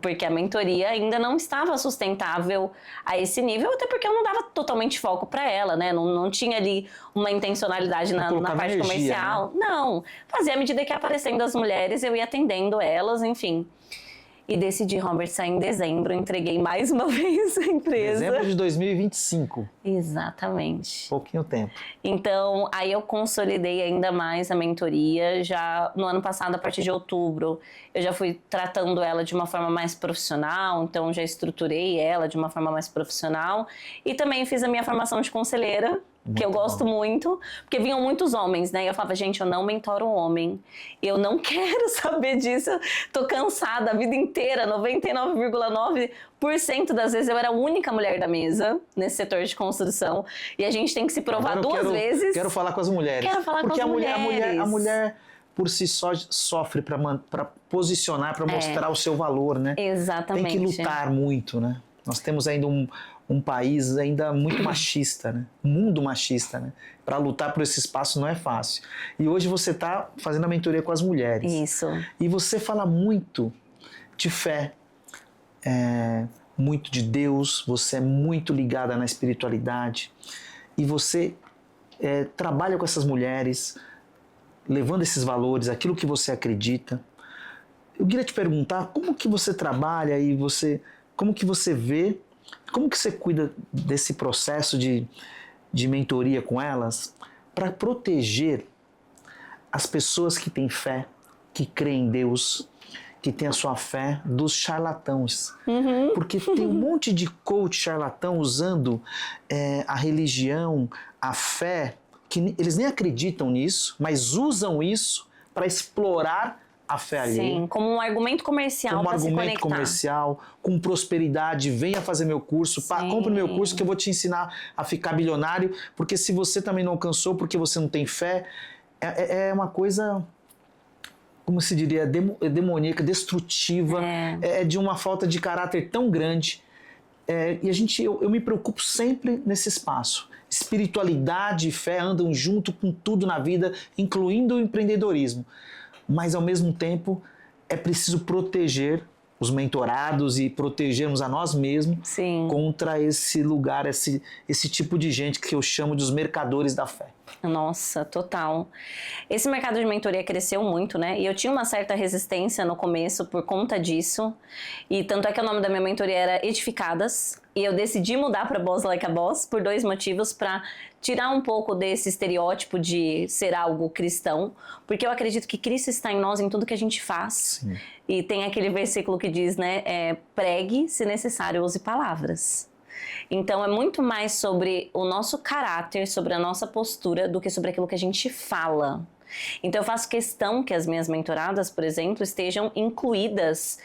Porque a mentoria ainda não estava sustentável a esse nível, até porque eu não dava totalmente foco para ela, né? Não tinha ali uma intencionalidade na parte energia, comercial. Né? Não, fazia à medida que ia aparecendo as mulheres, eu ia atendendo elas, enfim. E decidi, Robert, sair em dezembro, entreguei mais uma vez a empresa. Dezembro de 2025. Exatamente. Pouquinho tempo. Então, aí eu consolidei ainda mais a mentoria. Já no ano passado, a partir de outubro, eu já fui tratando ela de uma forma mais profissional. Então, já estruturei ela de uma forma mais profissional. E também fiz a minha formação de conselheira, que eu gosto muito, porque vinham muitos homens, né? E eu falava, gente, eu não mentoro um homem. Eu não quero saber disso. Eu tô cansada a vida inteira, 99,9% das vezes eu era a única mulher da mesa nesse setor de construção. E a gente tem que se provar duas vezes. Quero falar com as mulheres. Quero falar porque com as mulheres. A mulher por si só sofre para posicionar, para mostrar o seu valor, né? Exatamente. Tem que lutar muito, né? Nós temos ainda um país ainda muito machista, né? Mundo machista, né? Para lutar por esse espaço não é fácil. E hoje você está fazendo a mentoria com as mulheres. Isso. E você fala muito de fé, muito de Deus, você é muito ligada na espiritualidade. E você trabalha com essas mulheres, levando esses valores, aquilo que você acredita. Eu queria te perguntar, como que você trabalha e como que você vê, como que você cuida desse processo de mentoria com elas para proteger as pessoas que têm fé, que creem em Deus, que têm a sua fé, dos charlatãos. Porque tem um monte de coach charlatão usando a religião, a fé, que eles nem acreditam nisso, mas usam isso para explorar a fé alheia. Sim, como um argumento comercial para se conectar. Como um argumento comercial, com prosperidade, venha fazer meu curso, compre meu curso que eu vou te ensinar a ficar bilionário, porque se você também não alcançou, porque você não tem fé, é uma coisa, como se diria, demoníaca, destrutiva, é de uma falta de caráter tão grande. E eu me preocupo sempre nesse espaço. Espiritualidade e fé andam junto com tudo na vida, incluindo o empreendedorismo. Mas, ao mesmo tempo, é preciso proteger os mentorados e protegermos a nós mesmos contra esse lugar, esse tipo de gente que eu chamo de os mercadores da fé. Nossa, total. Esse mercado de mentoria cresceu muito, né? E eu tinha uma certa resistência no começo por conta disso. E tanto é que o nome da minha mentoria era Edificadas. E eu decidi mudar para Boss Like a Boss por 2 motivos, para tirar um pouco desse estereótipo de ser algo cristão, porque eu acredito que Cristo está em nós em tudo que a gente faz. Sim. E tem aquele versículo que diz, né, pregue, se necessário, use palavras. Então é muito mais sobre o nosso caráter, sobre a nossa postura, do que sobre aquilo que a gente fala. Então eu faço questão que as minhas mentoradas, por exemplo, estejam incluídas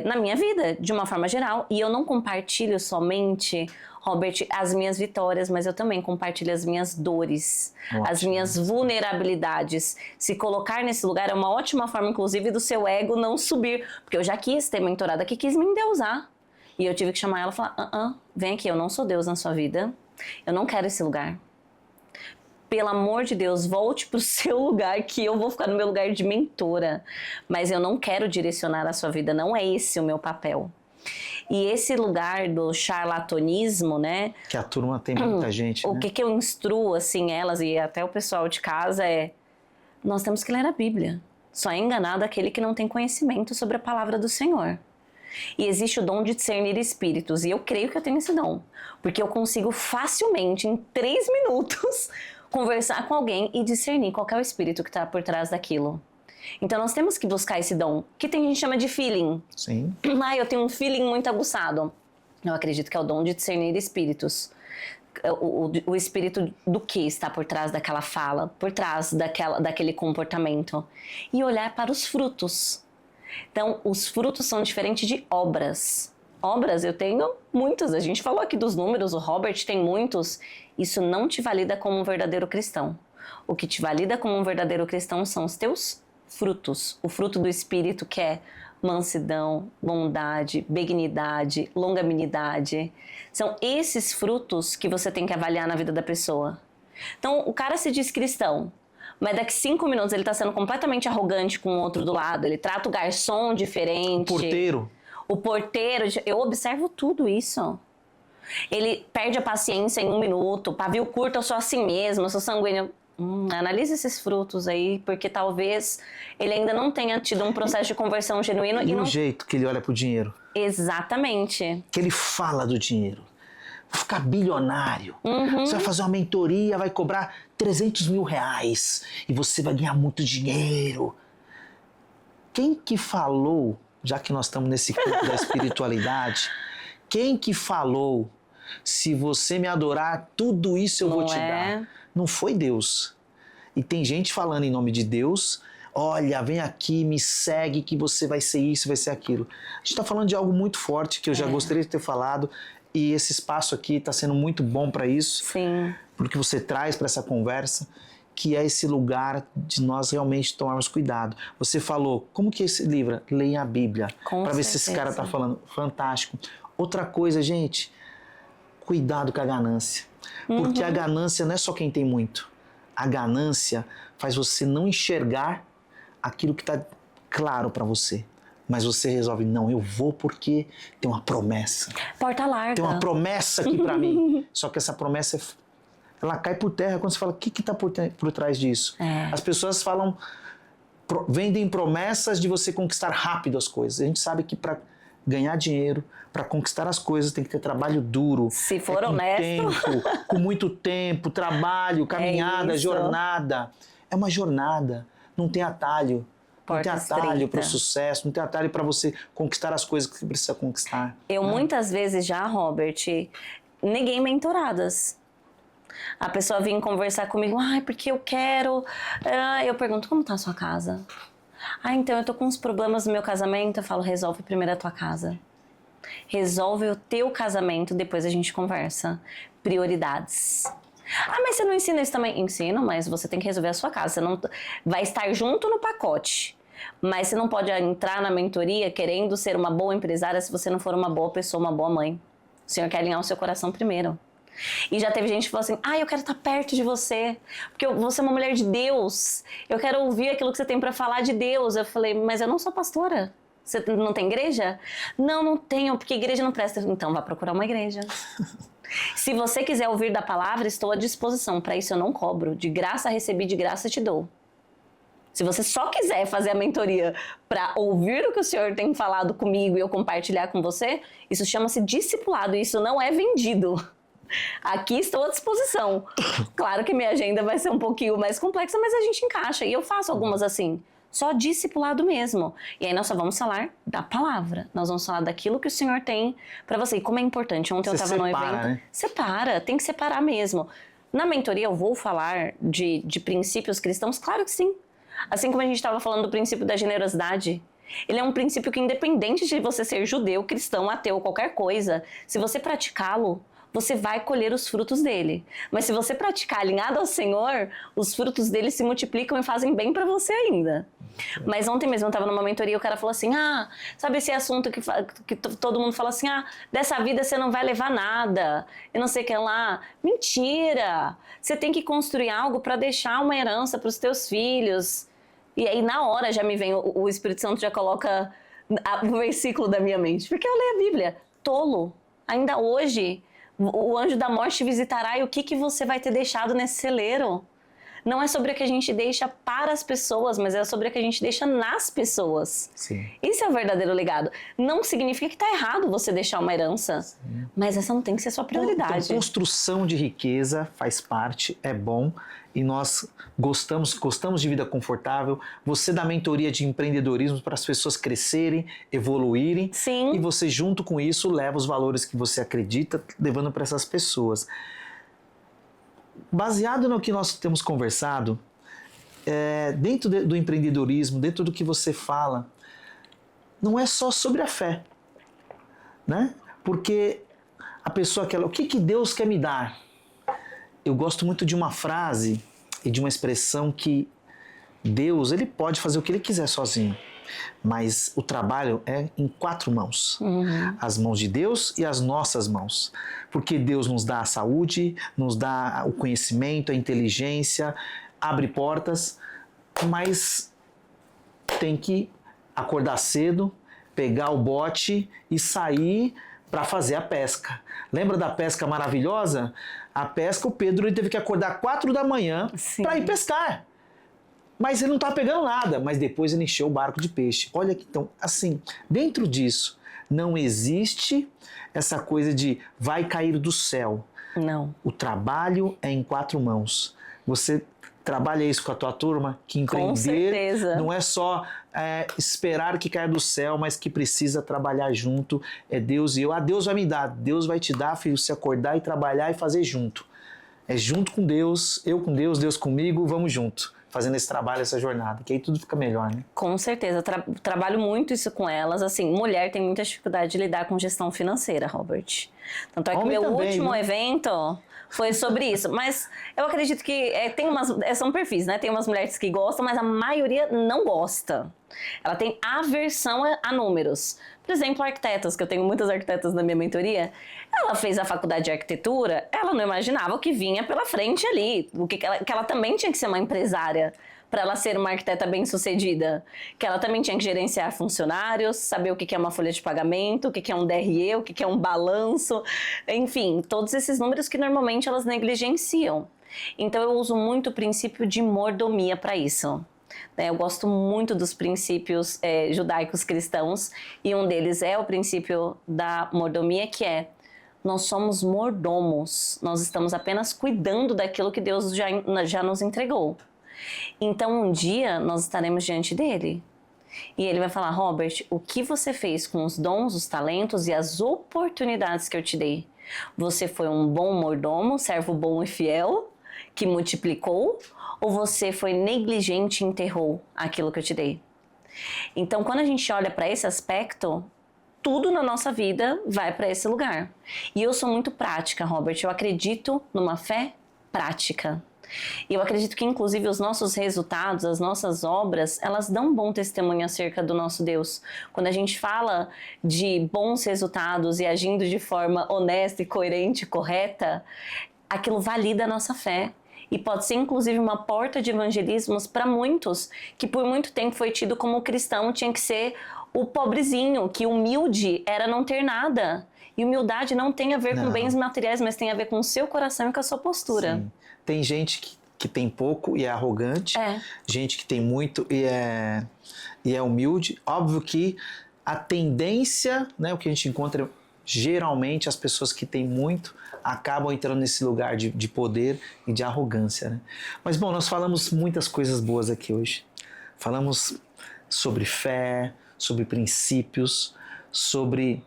na minha vida, de uma forma geral. E eu não compartilho somente, Robert, as minhas vitórias, mas eu também compartilho as minhas dores, as minhas vulnerabilidades. Se colocar nesse lugar é uma ótima forma, inclusive, do seu ego não subir. Porque eu já quis ter mentorada que quis me endeusar. E eu tive que chamar ela e falar, vem aqui, eu não sou Deus na sua vida, eu não quero esse lugar. Pelo amor de Deus, volte pro seu lugar, que eu vou ficar no meu lugar de mentora. Mas eu não quero direcionar a sua vida, não é esse o meu papel. E esse lugar do charlatanismo, né? Que a turma tem muita gente, O né? que eu instruo, assim, elas e até o pessoal de casa nós temos que ler a Bíblia. Só é enganado aquele que não tem conhecimento sobre a palavra do Senhor. E existe o dom de discernir espíritos, e eu creio que eu tenho esse dom, porque eu consigo facilmente, em 3 minutos, conversar com alguém e discernir qual é o espírito que está por trás daquilo. Então nós temos que buscar esse dom, que tem gente que chama de feeling. Sim. Eu tenho um feeling muito aguçado. Eu acredito que é o dom de discernir espíritos. O espírito do que está por trás daquela fala, por trás daquele comportamento. E olhar para os frutos. Então, os frutos são diferentes de obras. Obras eu tenho muitas, a gente falou aqui dos números, o Robert tem muitos. Isso não te valida como um verdadeiro cristão. O que te valida como um verdadeiro cristão são os teus frutos. O fruto do Espírito, que é mansidão, bondade, benignidade, longanimidade. São esses frutos que você tem que avaliar na vida da pessoa. Então, o cara se diz cristão, mas daqui 5 minutos ele está sendo completamente arrogante com o outro do lado. Ele trata o garçom diferente. O porteiro. Eu observo tudo isso. Ele perde a paciência em 1 minuto. Pavio curto, eu sou assim mesmo, eu sou sanguíneo. Analise esses frutos aí, porque talvez ele ainda não tenha tido um processo de conversão genuíno. E o jeito que ele olha pro dinheiro. Exatamente. Que ele fala do dinheiro. Vou ficar bilionário. Você vai fazer uma mentoria, vai cobrar 300 mil reais e você vai ganhar muito dinheiro. Quem que falou, já que nós estamos nesse campo da espiritualidade, quem que falou, se você me adorar, tudo isso eu vou te dar? Não foi Deus. E tem gente falando em nome de Deus, olha, vem aqui, me segue que você vai ser isso, vai ser aquilo. A gente está falando de algo muito forte que eu já gostaria de ter falado. E esse espaço aqui está sendo muito bom para isso. Sim. Porque você traz para essa conversa, que é esse lugar de nós realmente tomarmos cuidado. Você falou, como que esse livro? Leia a Bíblia. Para ver se esse cara está falando. Fantástico. Outra coisa, gente, cuidado com a ganância. Porque a ganância não é só quem tem muito. A ganância faz você não enxergar aquilo que está claro para você. Mas você resolve, não, eu vou porque tem uma promessa. Porta larga. Tem uma promessa aqui para mim. Só que essa promessa, ela cai por terra quando você fala, o que está por trás disso? As pessoas falam, vendem promessas de você conquistar rápido as coisas. A gente sabe que para ganhar dinheiro, para conquistar as coisas, tem que ter trabalho duro. Se for com honesto. Com muito tempo, trabalho, caminhada, jornada. É uma jornada, não tem atalho. Não tem atalho para o sucesso, não tem atalho para você conquistar as coisas que você precisa conquistar. Eu muitas vezes já, Robert, neguei mentoradas. A pessoa vinha conversar comigo, porque eu quero... Eu pergunto, como tá a sua casa? Então eu tô com uns problemas no meu casamento. Eu falo, resolve primeiro a tua casa. Resolve o teu casamento, depois a gente conversa. Prioridades. Mas você não ensina isso também? Ensino, mas você tem que resolver a sua casa. Você não vai estar junto no pacote. Mas você não pode entrar na mentoria querendo ser uma boa empresária se você não for uma boa pessoa, uma boa mãe. O Senhor quer alinhar o seu coração primeiro. E já teve gente que falou assim, eu quero estar perto de você, porque você é uma mulher de Deus. Eu quero ouvir aquilo que você tem para falar de Deus. Eu falei, mas eu não sou pastora. Você não tem igreja? Não tenho, porque igreja não presta. Então vá procurar uma igreja. Se você quiser ouvir da palavra, estou à disposição. Para isso eu não cobro. De graça recebi, de graça te dou. Se você só quiser fazer a mentoria para ouvir o que o Senhor tem falado comigo e eu compartilhar com você, isso chama-se discipulado. Isso não é vendido. Aqui estou à disposição. Claro que minha agenda vai ser um pouquinho mais complexa, mas a gente encaixa. E eu faço algumas assim. Só discipulado mesmo. E aí nós só vamos falar da palavra. Nós vamos falar daquilo que o Senhor tem para você. E como é importante. Ontem eu estava num evento. Né? Separa, tem que separar mesmo. Na mentoria eu vou falar de princípios cristãos? Claro que sim. Assim como a gente estava falando do princípio da generosidade. Ele é um princípio que, independente de você ser judeu, cristão, ateu, qualquer coisa, se você praticá-lo, você vai colher os frutos dele. Mas se você praticar alinhado ao Senhor, os frutos dele se multiplicam e fazem bem para você ainda. Mas ontem mesmo eu estava numa mentoria e o cara falou assim, sabe esse assunto que todo mundo fala assim, dessa vida você não vai levar nada, eu não sei o que lá. Mentira! Você tem que construir algo para deixar uma herança para os teus filhos. E aí na hora já me vem, o Espírito Santo já coloca o versículo da minha mente. Porque eu leio a Bíblia. Tolo. Ainda hoje... O anjo da morte te visitará e o que você vai ter deixado nesse celeiro? Não é sobre o que a gente deixa para as pessoas, mas é sobre o que a gente deixa nas pessoas. Sim. Esse é o verdadeiro legado. Não significa que está errado você deixar uma herança, sim, mas essa não tem que ser sua prioridade. Então, construção de riqueza faz parte, é bom. E nós gostamos de vida confortável. Você dá mentoria de empreendedorismo para as pessoas crescerem, evoluírem. Sim. E você, junto com isso, leva os valores que você acredita, levando para essas pessoas. Baseado no que nós temos conversado, dentro do empreendedorismo, dentro do que você fala, não é só sobre a fé, né? Porque a pessoa quer, o que Deus quer me dar? Eu gosto muito de uma frase e de uma expressão que Deus, ele pode fazer o que ele quiser sozinho, mas o trabalho é em 4 mãos. As mãos de Deus e as nossas mãos. Porque Deus nos dá a saúde, nos dá o conhecimento, a inteligência, abre portas, mas tem que acordar cedo, pegar o bote e sair para fazer a pesca. Lembra da pesca maravilhosa? A pesca, o Pedro, ele teve que acordar 4 da manhã para ir pescar. Mas ele não estava pegando nada, mas depois ele encheu o barco de peixe. Olha que, então, assim, dentro disso, não existe essa coisa de vai cair do céu. Não. O trabalho é em 4 mãos. Você trabalha isso com a tua turma, que empreender não é só esperar que caia do céu, mas que precisa trabalhar junto. É Deus e eu. Deus vai me dar, Deus vai te dar, filho, se acordar e trabalhar e fazer junto. É junto com Deus, eu com Deus, Deus comigo, vamos junto. fazendo esse trabalho, essa jornada, que aí tudo fica melhor, né? Com certeza, trabalho muito isso com elas. Assim, mulher tem muita dificuldade de lidar com gestão financeira, Robert. Tanto é que Homem meu também, último né? evento foi sobre isso. Mas eu acredito que são perfis, né? Tem umas mulheres que gostam, mas a maioria não gosta. Ela tem aversão a números. Por exemplo, arquitetas, que eu tenho muitas arquitetas na minha mentoria, ela fez a faculdade de arquitetura, ela não imaginava o que vinha pela frente ali, que ela também tinha que ser uma empresária para ela ser uma arquiteta bem-sucedida, que ela também tinha que gerenciar funcionários, saber o que é uma folha de pagamento, o que é um DRE, o que é um balanço, enfim, todos esses números que normalmente elas negligenciam. Então eu uso muito o princípio de mordomia para isso. Eu gosto muito dos princípios judaicos cristãos e um deles é o princípio da mordomia, que é: nós somos mordomos, nós estamos apenas cuidando daquilo que Deus já nos entregou. Então um dia nós estaremos diante dele e ele vai falar: Robert, o que você fez com os dons, os talentos e as oportunidades que eu te dei? Você foi um bom mordomo, servo bom e fiel, que multiplicou? Ou você foi negligente e enterrou aquilo que eu te dei? Então, quando a gente olha para esse aspecto, tudo na nossa vida vai para esse lugar. E eu sou muito prática, Robert. Eu acredito numa fé prática. E eu acredito que, inclusive, os nossos resultados, as nossas obras, elas dão um bom testemunho acerca do nosso Deus. Quando a gente fala de bons resultados e agindo de forma honesta e coerente e correta, aquilo valida a nossa fé. E pode ser, inclusive, uma porta de evangelismos para muitos, que por muito tempo foi tido como cristão, tinha que ser o pobrezinho, que humilde era não ter nada. E humildade não tem a ver com bens materiais, mas tem a ver com o seu coração e com a sua postura. Sim. Tem gente que tem pouco e é arrogante, gente que tem muito e é humilde. Óbvio que a tendência, né, o que a gente encontra geralmente, as pessoas que têm muito acabam entrando nesse lugar de poder e de arrogância, né? Mas, bom, nós falamos muitas coisas boas aqui hoje. Falamos sobre fé, sobre princípios, sobre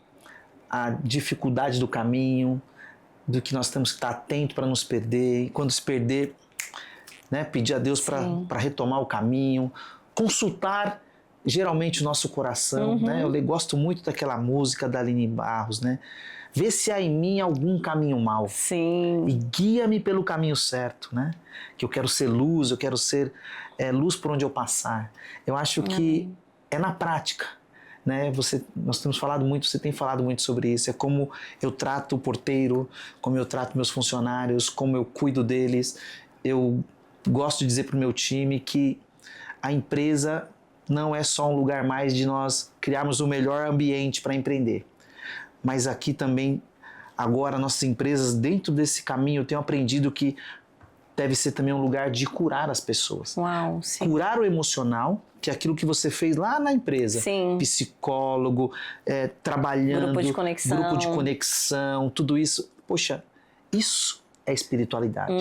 a dificuldade do caminho, do que nós temos que estar atento para nos perder. E quando se perder, né, pedir a Deus para retomar o caminho, consultar geralmente o nosso coração, né? Eu gosto muito daquela música da Aline Barros, né? Vê se há em mim algum caminho mau. Sim. E guia-me pelo caminho certo, né? Que eu quero ser luz, eu quero ser luz por onde eu passar. Eu acho que é na prática, né? Nós temos falado muito, você tem falado muito sobre isso. É como eu trato o porteiro, como eu trato meus funcionários, como eu cuido deles. Eu gosto de dizer para o meu time que a empresa não é só um lugar mais de nós criarmos o melhor ambiente para empreender. Mas aqui também, agora, nossas empresas, dentro desse caminho, eu tenho aprendido que deve ser também um lugar de curar as pessoas. Uau, sim. Curar o emocional, que é aquilo que você fez lá na empresa. Sim. Psicólogo, trabalhando. Grupo de conexão, tudo isso. Poxa, isso é espiritualidade.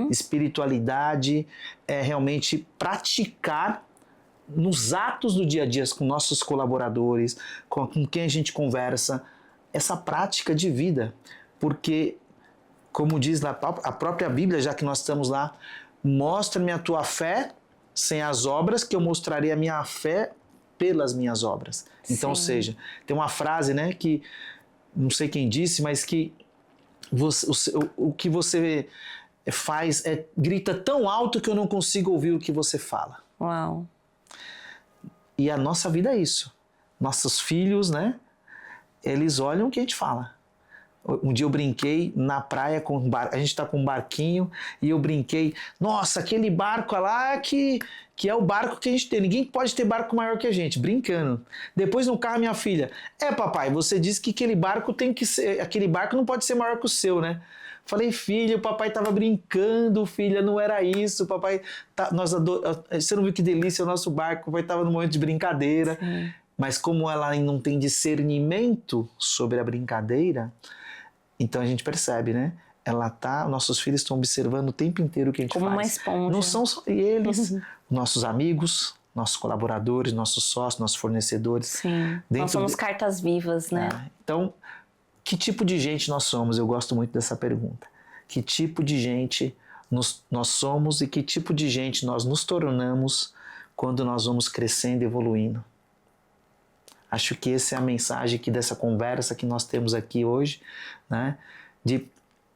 Espiritualidade é realmente praticar nos atos do dia a dia com nossos colaboradores, com quem a gente conversa, essa prática de vida, porque, como diz a própria Bíblia, já que nós estamos lá, mostra-me a tua fé sem as obras, que eu mostrarei a minha fé pelas minhas obras. Então, ou seja, tem uma frase, né, que não sei quem disse, mas que o que você faz grita tão alto que eu não consigo ouvir o que você fala. Uau. E a nossa vida é isso. Nossos filhos, né? Eles olham o que a gente fala. Um dia eu brinquei na praia, a gente está com um barquinho, e eu brinquei, nossa, aquele barco lá que é o barco que a gente tem, ninguém pode ter barco maior que a gente, brincando. Depois no carro minha filha, papai, você disse que aquele barco não pode ser maior que o seu, né? Falei, filha, o papai estava brincando, filha, não era isso, papai, você não viu que delícia o nosso barco, o papai estava num momento de brincadeira. Sim. Mas como ela não tem discernimento sobre a brincadeira, então a gente percebe, né? Nossos filhos estão observando o tempo inteiro o que a gente faz. Como uma esponja. Não são só eles, nossos amigos, nossos colaboradores, nossos sócios, nossos fornecedores. Sim, nós somos cartas vivas, né? Então, que tipo de gente nós somos? Eu gosto muito dessa pergunta. Que tipo de gente nós somos e que tipo de gente nós nos tornamos quando nós vamos crescendo e evoluindo. Acho que essa é a mensagem aqui dessa conversa que nós temos aqui hoje, né? De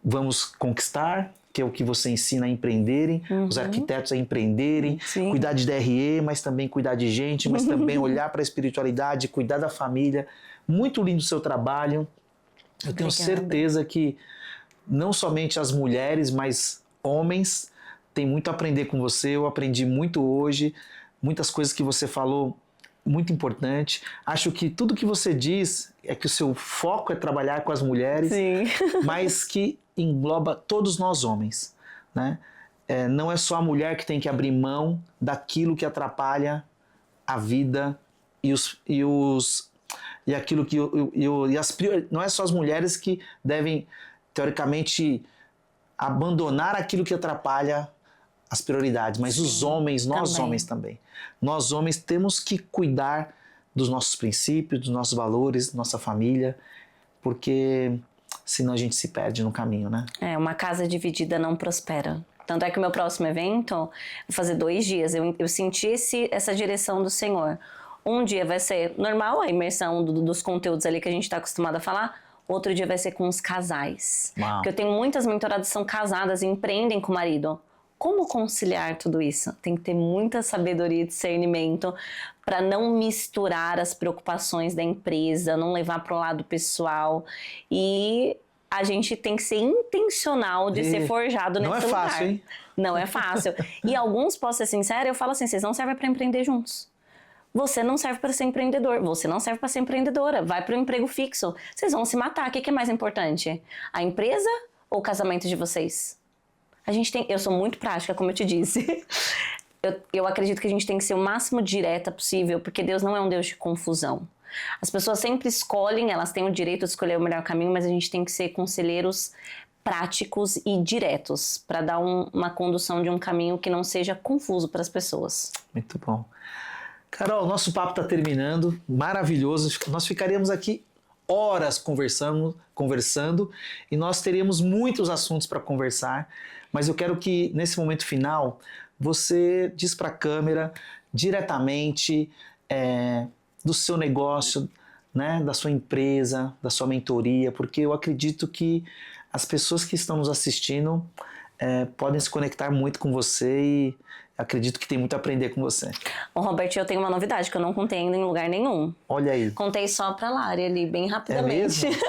vamos conquistar, que é o que você ensina a empreenderem, os arquitetos a empreenderem, Sim. cuidar de DRE, mas também cuidar de gente, mas também olhar para a espiritualidade, cuidar da família. Muito lindo o seu trabalho. Eu tenho certeza que não somente as mulheres, mas homens têm muito a aprender com você. Eu aprendi muito hoje, muitas coisas que você falou, muito importante. Acho que tudo que você diz é que o seu foco é trabalhar com as mulheres, Sim. mas que engloba todos nós homens, né? Não é só a mulher que tem que abrir mão daquilo que atrapalha a vida não é só as mulheres que devem, teoricamente, abandonar aquilo que atrapalha as prioridades, mas os homens, nós homens também. Nós homens temos que cuidar dos nossos princípios, dos nossos valores, da nossa família, porque senão a gente se perde no caminho, né? Uma casa dividida não prospera. Tanto é que o meu próximo evento, vou fazer 2 dias, eu senti essa direção do Senhor. Um dia vai ser normal, a imersão dos conteúdos ali que a gente está acostumado a falar. Outro dia vai ser com os casais. Uau. Porque eu tenho muitas mentoradas que são casadas e empreendem com o marido. Como conciliar tudo isso? Tem que ter muita sabedoria e discernimento para não misturar as preocupações da empresa, não levar para o lado pessoal. E a gente tem que ser intencional de ser forjado nesse lugar. Não é fácil, hein? Não é fácil. E alguns, posso ser sincera, eu falo assim, vocês não servem para empreender juntos. Você não serve para ser empreendedor, você não serve para ser empreendedora. Vai para o emprego fixo. Vocês vão se matar. O que é mais importante? A empresa ou o casamento de vocês? Eu sou muito prática, como eu te disse. Eu acredito que a gente tem que ser o máximo direta possível, porque Deus não é um Deus de confusão. As pessoas sempre escolhem, elas têm o direito de escolher o melhor caminho, mas a gente tem que ser conselheiros práticos e diretos, para dar uma condução de um caminho que não seja confuso para as pessoas. Muito bom. Carol, nosso papo está terminando, maravilhoso. Nós ficaríamos aqui horas conversando e nós teríamos muitos assuntos para conversar, mas eu quero que nesse momento final você diz para a câmera diretamente do seu negócio, né, da sua empresa, da sua mentoria, porque eu acredito que as pessoas que estão nos assistindo podem se conectar muito com você e acredito que tem muito a aprender com você. Ô, Robert, eu tenho uma novidade que eu não contei ainda em lugar nenhum. Olha aí. Contei só pra Lari ali, bem rapidamente. É mesmo?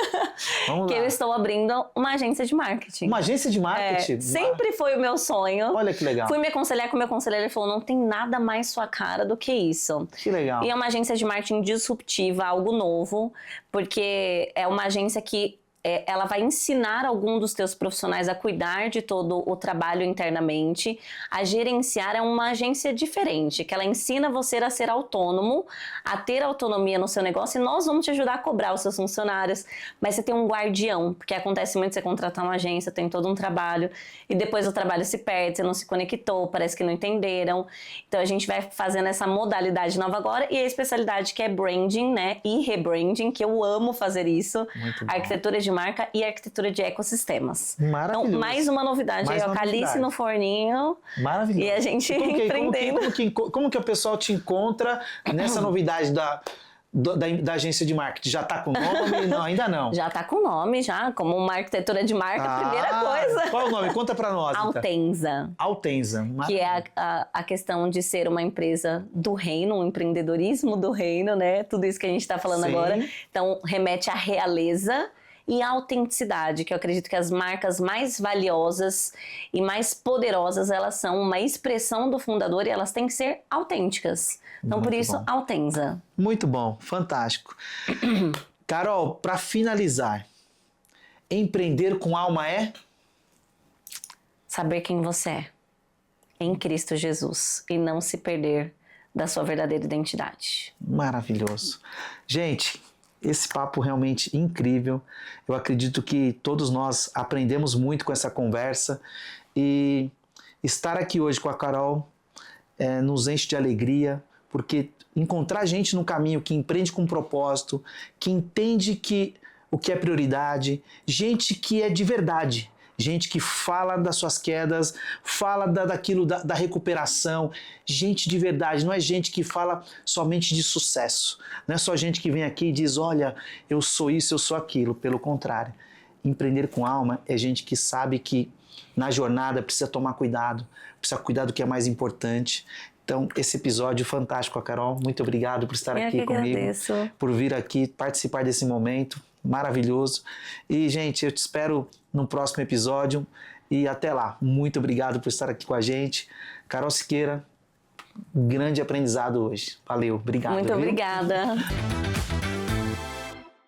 Vamos que lá. eu estou abrindo uma agência de marketing. Uma agência de marketing? Sempre foi o meu sonho. Olha que legal. Fui me aconselhar com o meu conselheiro, ele falou, não tem nada mais sua cara do que isso. Que legal. E é uma agência de marketing disruptiva, algo novo, porque é uma agência que ela vai ensinar algum dos teus profissionais a cuidar de todo o trabalho internamente, a gerenciar. É uma agência diferente, que ela ensina você a ser autônomo, a ter autonomia no seu negócio, e nós vamos te ajudar a cobrar os seus funcionários, mas você tem um guardião, porque acontece muito você contratar uma agência, tem todo um trabalho, e depois o trabalho se perde, você não se conectou, parece que não entenderam. Então a gente vai fazendo essa modalidade nova agora, e a especialidade que é branding, né, e rebranding, que eu amo fazer isso, arquitetura de marca e arquitetura de ecossistemas. Maravilhoso. Então, mais uma novidade aí, ó, calice no forninho. Maravilhoso. E a gente empreendendo. Como que o pessoal te encontra nessa novidade da agência de marketing? Já está com nome? Não, ainda não. Já está com nome, já, como uma arquitetura de marca, primeira coisa. Qual é o nome? Conta para nós. Altenza. Altenza. Que é a questão de ser uma empresa do reino, um empreendedorismo do reino, né? Tudo isso que a gente está falando agora. Então, remete à realeza e a autenticidade, que eu acredito que as marcas mais valiosas e mais poderosas, elas são uma expressão do fundador e elas têm que ser autênticas. Então, por isso, Altenza. Muito bom, fantástico. Carol, para finalizar, empreender com alma é? Saber quem você é, em Cristo Jesus, e não se perder da sua verdadeira identidade. Maravilhoso. Gente, esse papo realmente incrível. Eu acredito que todos nós aprendemos muito com essa conversa e estar aqui hoje com a Carol nos enche de alegria, porque encontrar gente no caminho que empreende com propósito, que entende que o que é prioridade, gente que é de verdade. gente que fala das suas quedas, fala daquilo, da recuperação, gente de verdade, não é gente que fala somente de sucesso, não é só gente que vem aqui e diz, olha, eu sou isso, eu sou aquilo, pelo contrário. Empreender com alma é gente que sabe que na jornada precisa tomar cuidado, precisa cuidar do que é mais importante. Então, esse episódio fantástico com a Carol, muito obrigado por estar aqui comigo, por vir aqui participar desse momento maravilhoso. E, gente, eu te espero no próximo episódio e até lá. Muito obrigado por estar aqui com a gente. Carol Siqueira, grande aprendizado hoje. Valeu, obrigado. Muito obrigada.